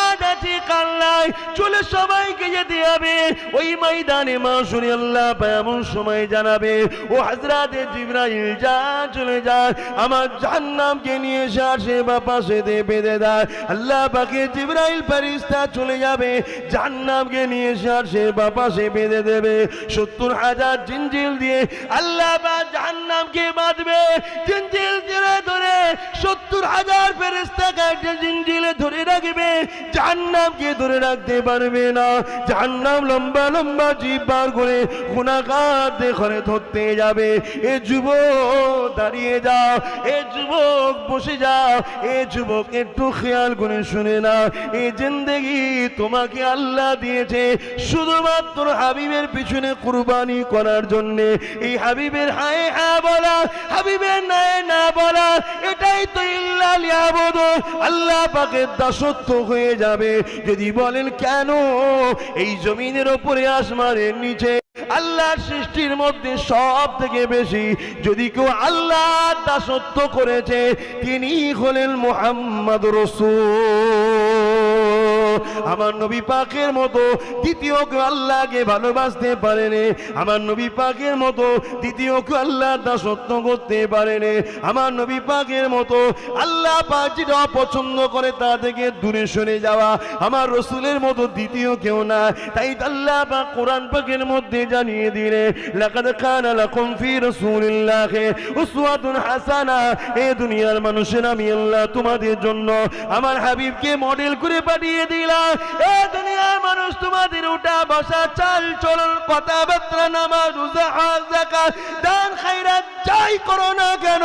আজ আছে কাল নাই, চলে সবাইকে যেতে হবে ওই ময়দানে মাশরে। আল্লাহ এমন সময় জানাবে ও হযরতে জিবরাইল যা চলে যায় আমার জাহান্নামকে নিয়ে সে পাশে দিয়ে বেঁধে দেয়। আল্লাহ পাকে জিবরাইল ফেরেশতা চলে যাবে জাহান্নামকে নিয়ে সে পাশে বেঁধে দেবে। 70,000 জিনজিল দিয়ে আল্লাহ পাক জাহান্নামকে বাঁধবে। জিনজিল ধরে 70,000 ফেরেশতাকে একটা জিনজিলে ধরে রাখবে, জাহান্নামকে ধরে রাখতে পারবে না। জাহান্নাম লম্বা লম্বা জিভ বার করে গুনাহগার দেখে ধরতে যাবে। এ যুবক দাঁড়িয়ে যাও, এ যুবক বসে যাও, এ যুবক একটু খেয়াল করে শুনে না। এই জিন্দেগি তোমাকে আল্লাহ দিয়েছে শুধুমাত্র হাবিবের পিছনে কুরবানি করার জন্য। এই হাবিবের হায় হ্যাঁ বলা, হাবিবের নাই না বলা, এটাই তো ইল্লা লিয়াবুদু, আল্লাহ পাকের দাসত্ব হয়ে যাবে। যদি বলেন কেন? এই জমিনের উপরে আসমানের নিচে আল্লাহর সৃষ্টির মধ্যে সব থেকে বেশি যদি কেউ আল্লাহর দাসত্ব করেছে তিনি হলেন মুহাম্মদ রাসূল। আমার নবী পাকের মতো দ্বিতীয় কেউ আল্লাহকে ভালোবাসতে পারেনি, আমার নবী পাকের মতো দ্বিতীয় কেউ আল্লাহর দাসত্ব করতে পারেনি, আমার নবী পাকের মতো আল্লাহ পাক যেটা পছন্দ করে তা থেকে দূরে সরে যাওয়া আমার রাসূলের মতো দ্বিতীয় কেউ না। তাই আল্লাহ পাক কোরআন পাকের মধ্যে জানিয়ে দিলে লাকাদ কানা লাকুম ফি রাসূলিল্লাহি উসওয়াতুন হাসানা। এই দুনিয়ার মানুষের আমি আল্লাহ তোমাদের জন্য আমার হাবিবকে মডেল করে পাঠিয়ে দিলাম। এই দুনিয়ার মানুষ তোমাদের উঠা বসা চাল চলন কথাবার্তা নামাজ রোজা হজ যাকাত দান খায়রাত যাই করো না কেন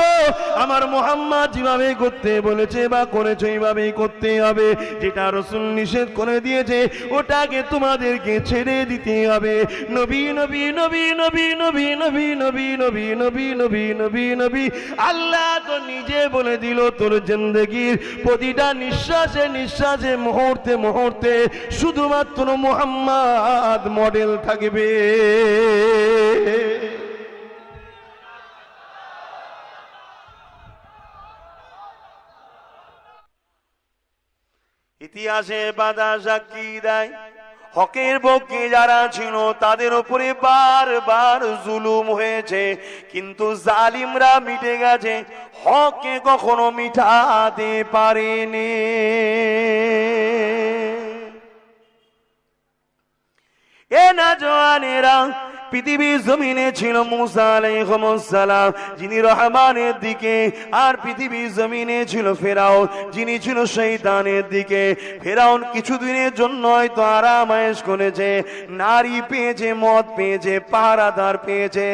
আমার মুহাম্মদ যেভাবে করতে বলেছে বা করেছে এইভাবেই করতে হবে। যেটা রাসূল নিষেধ করে দিয়েছে ওটাকে তোমাদেরকে ছেড়ে দিতে হবে। নবী নবী নবী নবী নবী নবী নবী নবী নবী নবী নবী নবী আল্লাহ তো নিজে বলে দিল তোর জিন্দেগির প্রতিটা নিঃশ্বাসে নিঃশ্বাসে মুহূর্তে মুহূর্তে শুধুমাত্র মুহাম্মদ মডেল থাকবে। ইতিহাসে বাধা সাক্ষী দেয় হকের পক্ষে যারা ছিল তাদের উপরে বারবার জুলুম হয়েছে, কিন্তু জালিমরা মিটে গেছে, হককে কখনো মিটাতে পারেনি। এ না জওয়ানেরা পৃথিবীর জমিনে ছিল মুসা আলাইহিস সালাম, যিনি রহমানের দিকে, আর পৃথিবীর জমিনে ছিল ফেরাউন, যিনি ছিল শয়তানের দিকে। ফেরাউন কিছুদিনের জন্য হয়তো আরাম আয়েশ করেছে, নারী পেয়েছে, মদ পেয়েছে, পাহারাদার পেয়েছে,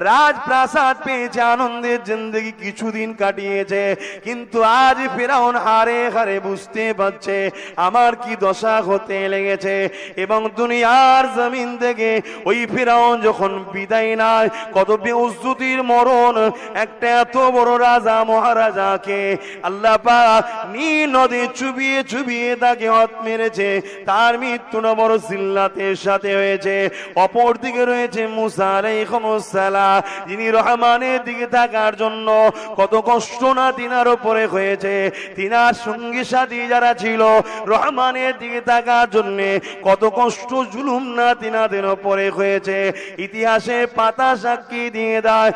রাজপ্রাসাদ পেয়েছে, আনন্দের জিন্দেগি কিছুদিন কাটিয়েছে। কিন্তু আজ ফেরাউন হারে হারে বুঝতে পারছে আমার কি দশা হতে লেগেছে। এবং দুনিয়ার জমিন থেকে ওই ফেরাউন যখন বিদায় নেয়, কত বেউজ্জতির মরণ একটা এত বড় রাজা মহারাজাকে আল্লাহ পাক নীল নদী চুবিয়ে চুবিয়ে তাকে হত মেরেছে, তার মৃত্যুটা বড় জিল্লাতের সাথে হয়েছে। অপর দিকে রয়েছে মুসা আলাইহিস সালাম, যিনি রহমানের দিকে থাকার জন্য কত কষ্ট না তিনার উপরে হয়েছে। তিনার সঙ্গী সাথী যারা ছিল রহমানের দিকে থাকার জন্য কত কষ্ট জুলুম না তিনাদের উপরে হয়েছে। ইতিহাসে পাতা সাক্ষী দিয়ে দেয়,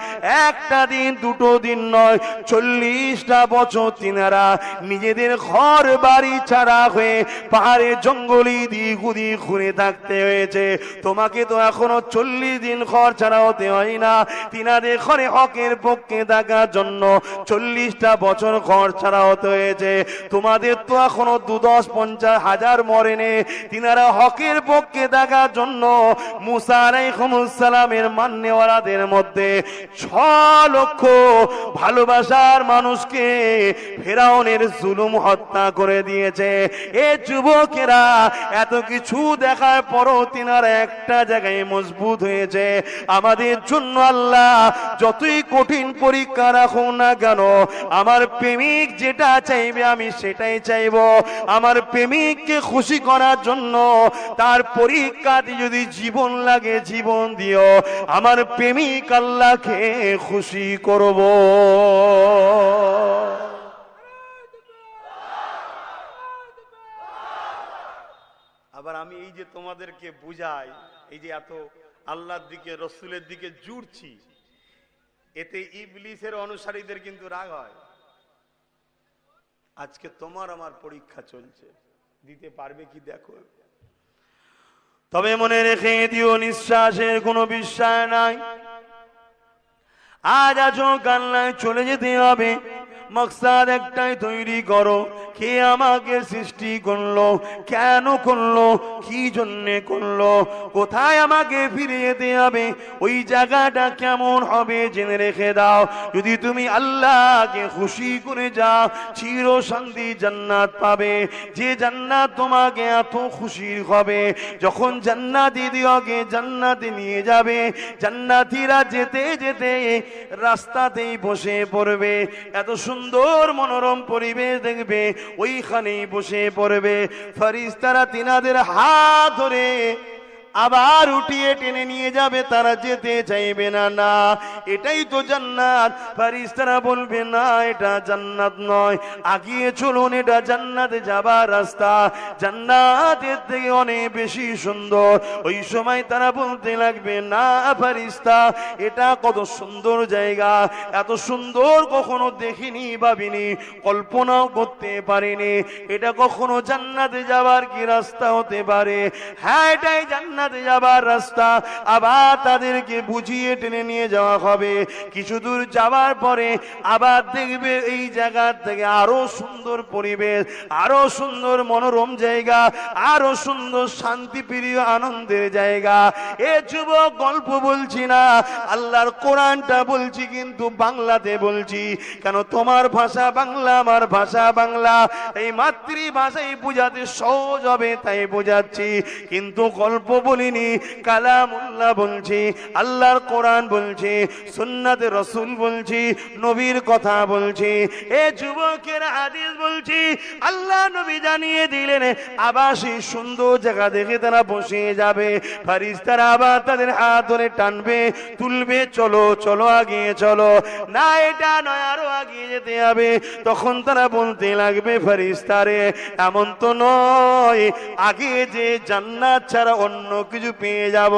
একটা দিন দুটো দিন নয়, 40টা বছর তিনারা নিজেদের ঘর বাড়ি ছাড়া হয়ে পাহাড়ে জঙ্গলি দিগুদি ঘুরে থাকতে হয়েছে। তোমাকে তো এখনো 40 দিন ঘর ছাড়া হতে হয় না, তিনাদের ঘরে হকের পক্ষে থাকার জন্য 40টা বছর ঘর ছাড়া হতে হয়েছে। তোমাদের তো এখনো 2-10-50 হাজার মরেনে, তিনারা হকের পক্ষে থাকার জন্য মুসা আলাইহিস সালামের মান্যওয়ালাদের মধ্যে 6 লক্ষ ভালোবাসার মানুষকে ফেরাউনের জুলুম হত্যা করে দিয়েছে। এ যুবকেরা এত কিছু দেখার পরও তিনারা একটা জায়গায় মজবুত হয়েছে। আমাদের জন্য আল্লাহ যতই কঠিন পরীক্ষা রাখুন না কেন, আমার প্রেমিক যেটা চাইবে আমি সেটাই চাইব। আমার প্রেমিককে খুশি করার জন্য তার পরীক্ষাতে যদি জীবন লাগে জীবন দিও, আমার প্রেমিক আল্লাহকে খুশি করব। আবার আমি এই যে তোমাদেরকে বুঝাই, এই যে এত আল্লাহর দিকে রসুলের দিকে জুড়ছি, এতে ইবলিসের অনুসারীদের কিন্তু রাগ হয়। আজকে তোমার আমার পরীক্ষা চলছে, দিতে পারবে কি দেখো। তবে মনে রেখে দিও, নিঃশ্বাসের কোনো বিশ্বাস নাই। আজ আজও কান্নায় চলে যেতে হবে। মকসাদ একটাই, তৈরি করো কে আমাকে সৃষ্টি করলো, কেন করলো, কি জন্যে করলো, কোথায় আমাকে ফিরে যেতে হবে, ওই জায়গাটা কেমন হবে জেনে রেখে দাও। যদি তুমি আল্লাহকে খুশি করে যাও, চির শান্তি জান্নাত পাবে। যে জান্নাত তোমাকে এত খুশি হবে, যখন জান্নাতি দিওকে জান্নাতে নিয়ে যাবে, জান্নাতীরা যেতে যেতে রাস্তাতেই বসে পড়বে। এত সুন্দর মনোরম পরিবেশ দেখবে, ওইখানেই বসে পড়বে। ফেরেশতারা তিনাদের হাত ধরে আবার উঠিয়ে টেনে নিয়ে যাবে, তারা যেতে চাইবে না। না, এটাই তো জান্নাত। ফেরেশতারা বলবে না, এটা জান্নাত নয়, আগিয়ে চলুন, এটা জান্নাতে যাবার রাস্তা, জান্নাতের থেকে অনেক বেশি সুন্দর। ওই সময় তারা বলতে লাগবে, না ফেরেশতা, এটা কত সুন্দর জায়গা, এত সুন্দর কখনো দেখিনি, ভাবিনি, কল্পনাও করতে পারিনি। এটা কখনো জান্নাতে যাবার কি রাস্তা হতে পারে? হ্যাঁ, এটাই জান্নাত যাবার রাস্তা। আবার তাদেরকে বুঝিয়ে টেনে নিয়ে যাওয়া হবে। কিছু দূর যাওয়ার পরে আবার দেখবে এই জায়গা থেকে আরো সুন্দর পরিবেশ, আরো সুন্দর মনোরম জায়গা, আরো সুন্দর শান্তিপ্রিয় আনন্দের জায়গা। এ যুবক, গল্প বলছি না, আল্লাহর কোরআনটা বলছি, কিন্তু বাংলাতে বলছি। কেন? তোমার ভাষা বাংলা, আমার ভাষা বাংলা, এই মাতৃভাষায় বোঝাতে সহজ হবে তাই বোঝাচ্ছি। কিন্তু গল্প বলিনি, কালামুল্লাহ বলছি, আল্লাহর কোরআন বলছি, সুন্নাতে রাসূল বলছি, নবীর কথা বলছি। এ যুবকের হাদিস বলছি। আল্লাহ নবী জানিয়ে দিলেন, আবার সেই সুন্দর জায়গা দেখে তারা বসে যাবে। ফেরেশতারা আবার তাদের হাত ধরে টানবে, তুলবে, চলো চলো আগিয়ে চলো। না, এটা নয়, আরো আগিয়ে যেতে হবে। তখন তারা বলতে লাগবে, ফেরেশতারে এমন তো নয়, আগে যে জান্নাত ছাড়া অন্য কিছু পেয়ে যাব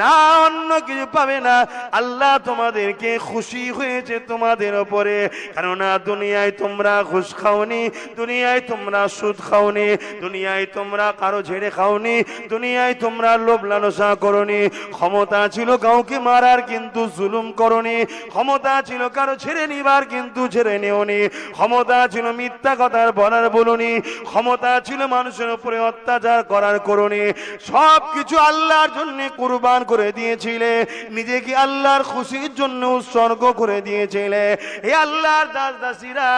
না, অন্য কিছু পাবে না। আল্লাহ তোমাদেরকে খুশি হয়েছে তোমাদের ওপরে, কেননা দুনিয়ায় তোমরা ঘুষ খাওনি, দুনিয়ায় তোমরা সুদ খাওনি, দুনিয়ায় তোমরা কারো ঝেড়ে খাওনি, দুনিয়ায় তোমরা লোভ লালসা করনি। ক্ষমতা ছিল কাউকে মারার কিন্তু জুলুম করনি, ক্ষমতা ছিল কারো ছেড়ে নিবার কিন্তু ছেড়ে নেওনি, ক্ষমতা ছিল মিথ্যা কথার বলার বলুনি, ক্ষমতা ছিল মানুষের উপরে অত্যাচার করার করনি। সব কিছু আল্লাহর জন্য কুরবান করে দিয়েছিলে, নিজেকে আল্লাহর খুশির জন্য উৎসর্গ করে দিয়েছিলে। হে আল্লাহর দাস দাসীরা,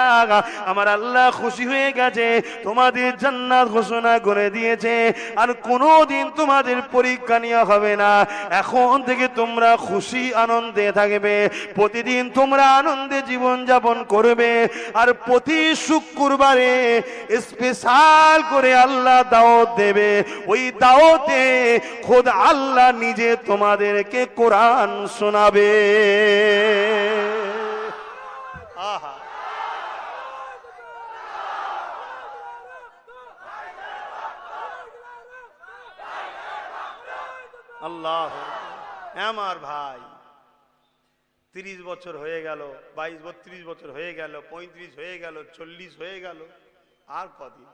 আমার আল্লাহ খুশি হয়ে গেছে, তোমাদের জান্নাত ঘোষণা করে দিয়েছে। আর কোনোদিন তোমাদের পরীক্ষা নেওয়া হবে না, এখন থেকে তোমরা খুশি আনন্দে থাকবে, প্রতিদিন তোমরা আনন্দে জীবন যাপন করবে। আর প্রতি শুক্রবারে স্পেশাল করে আল্লাহ দাওয়াত দেবে, ওই দাওয়াতে খোদ আল্লাহ নিজে তোমাদেরকে কোরআন শোনাবে। আহা, আল্লাহ। আমার ভাই 30 বছর হয়ে গেল, 22-32 বছর হয়ে গেল, 35 হয়ে গেল, 40 হয়ে গেল, আর কদিন?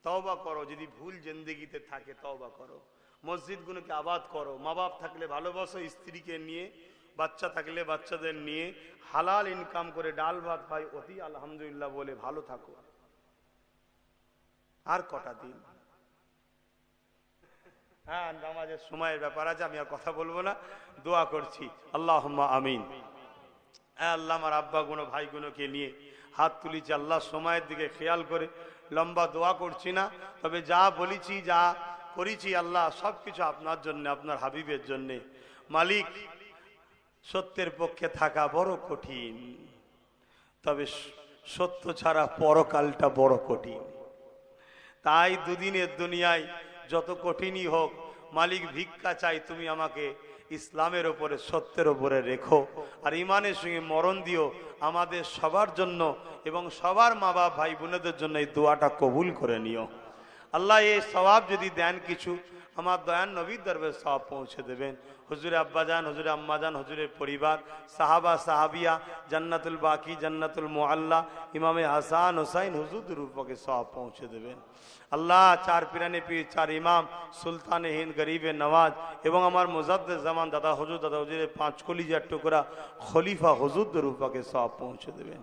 তওবা করো, যদি ভুল জিন্দেগিতে থাকে তওবা করো, মসজিদগুলোকে আবাদ করো, মা বাপ থাকলে ভালোবাসো, স্ত্রীকে নিয়ে, বাচ্চা থাকলে বাচ্চাদের নিয়ে হালাল ইনকাম করে ডাল ভাত খাই, অতি আলহামদুলিল্লাহ বলে ভালো থাকো। আর কটা দিন? হ্যাঁ, নামাজের সময়ের ব্যাপার আছে, আমি আর কথা বলবো না, দোয়া করছি। আল্লাহুম্মা আমিন। আল্লাহ, আমার আব্বা গুলো ভাই গুলোকে নিয়ে হাত তুলিছি, আল্লাহ সময়ের দিকে খেয়াল করে লম্বা দোয়া করছি না, তবে যা বলেছি যা করেছি আল্লাহ সব কিছু আপনার জন্য, আপনার হাবিবের জন্যে। মালিক, সত্যের পক্ষে থাকা বড় কঠিন, তবে সত্য ছাড়া পরকালটা বড় কঠিন। তাই দুদিনের দুনিয়ায় যত কঠিনই হোক, মালিক ভিক্ষা চাই তুমি আমাকে ইসলামের ওপরে, সত্যের ওপরে রেখো, আর ইমানের সঙ্গে মরণ দিও আমাদের সবার জন্য এবং সবার মা বাপ ভাই বোনেদের জন্য। এই দোয়াটা কবুল করে নিও আল্লাহ। এই সওয়াব যদি দেন কিছু, আমার দয়ান নবীর দরবারে সওয়াব পৌঁছে দেবেন। হুজুরে আব্বাজান, হুজুরে আম্মাজান, হুজুরের পরিবার, সাহাবা সাহাবিয়া, জান্নাতুল বাকি, জান্নাতুল মুআল্লা, ইমামে হাসান হোসাইন হুজুরদের রূপকে সওয়াব পৌঁছে দেবেন আল্লাহ। চার পিরানে পীর, চার ইমাম, সুলতানে হিন্দ, গরিবে নওয়াজ এবং আমার মুজাদ্দিদ জামান দাদা হুজুরের 5 কলিজার টুকরা খলিফা হুজুরদের রূপকে সওয়াব পৌঁছে দেবেন।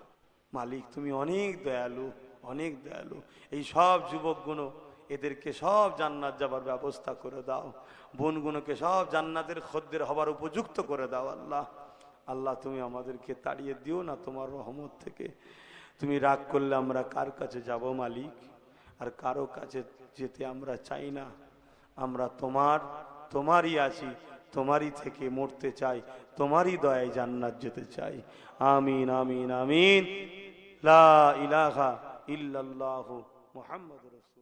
মালিক, তুমি অনেক দয়ালু, অনেক দয়ালু। এই সব যুবকগুলো, এদেরকে সব জান্নাত যাবার ব্যবস্থা করে দাও, বোনগুলোকে সব জান্নাতের খদ্দের হবার উপযুক্ত করে দাও আল্লাহ। আল্লাহ, তুমি আমাদেরকে তাড়িয়ে দিও না তোমার রহমত থেকে। তুমি রাগ করলে আমরা কার কাছে যাব মালিক? আর কারো কাছে যেতে আমরা চাই না, আমরা তোমারই আছি, তোমারই থেকে মরতে চাই, তোমারই দয়ায় জান্নাত যেতে চাই। আমিন আমিন আমিন। লা ইলাহা ইল্লাল্লাহু মুহাম্মাদুর রাসূলুল্লাহ।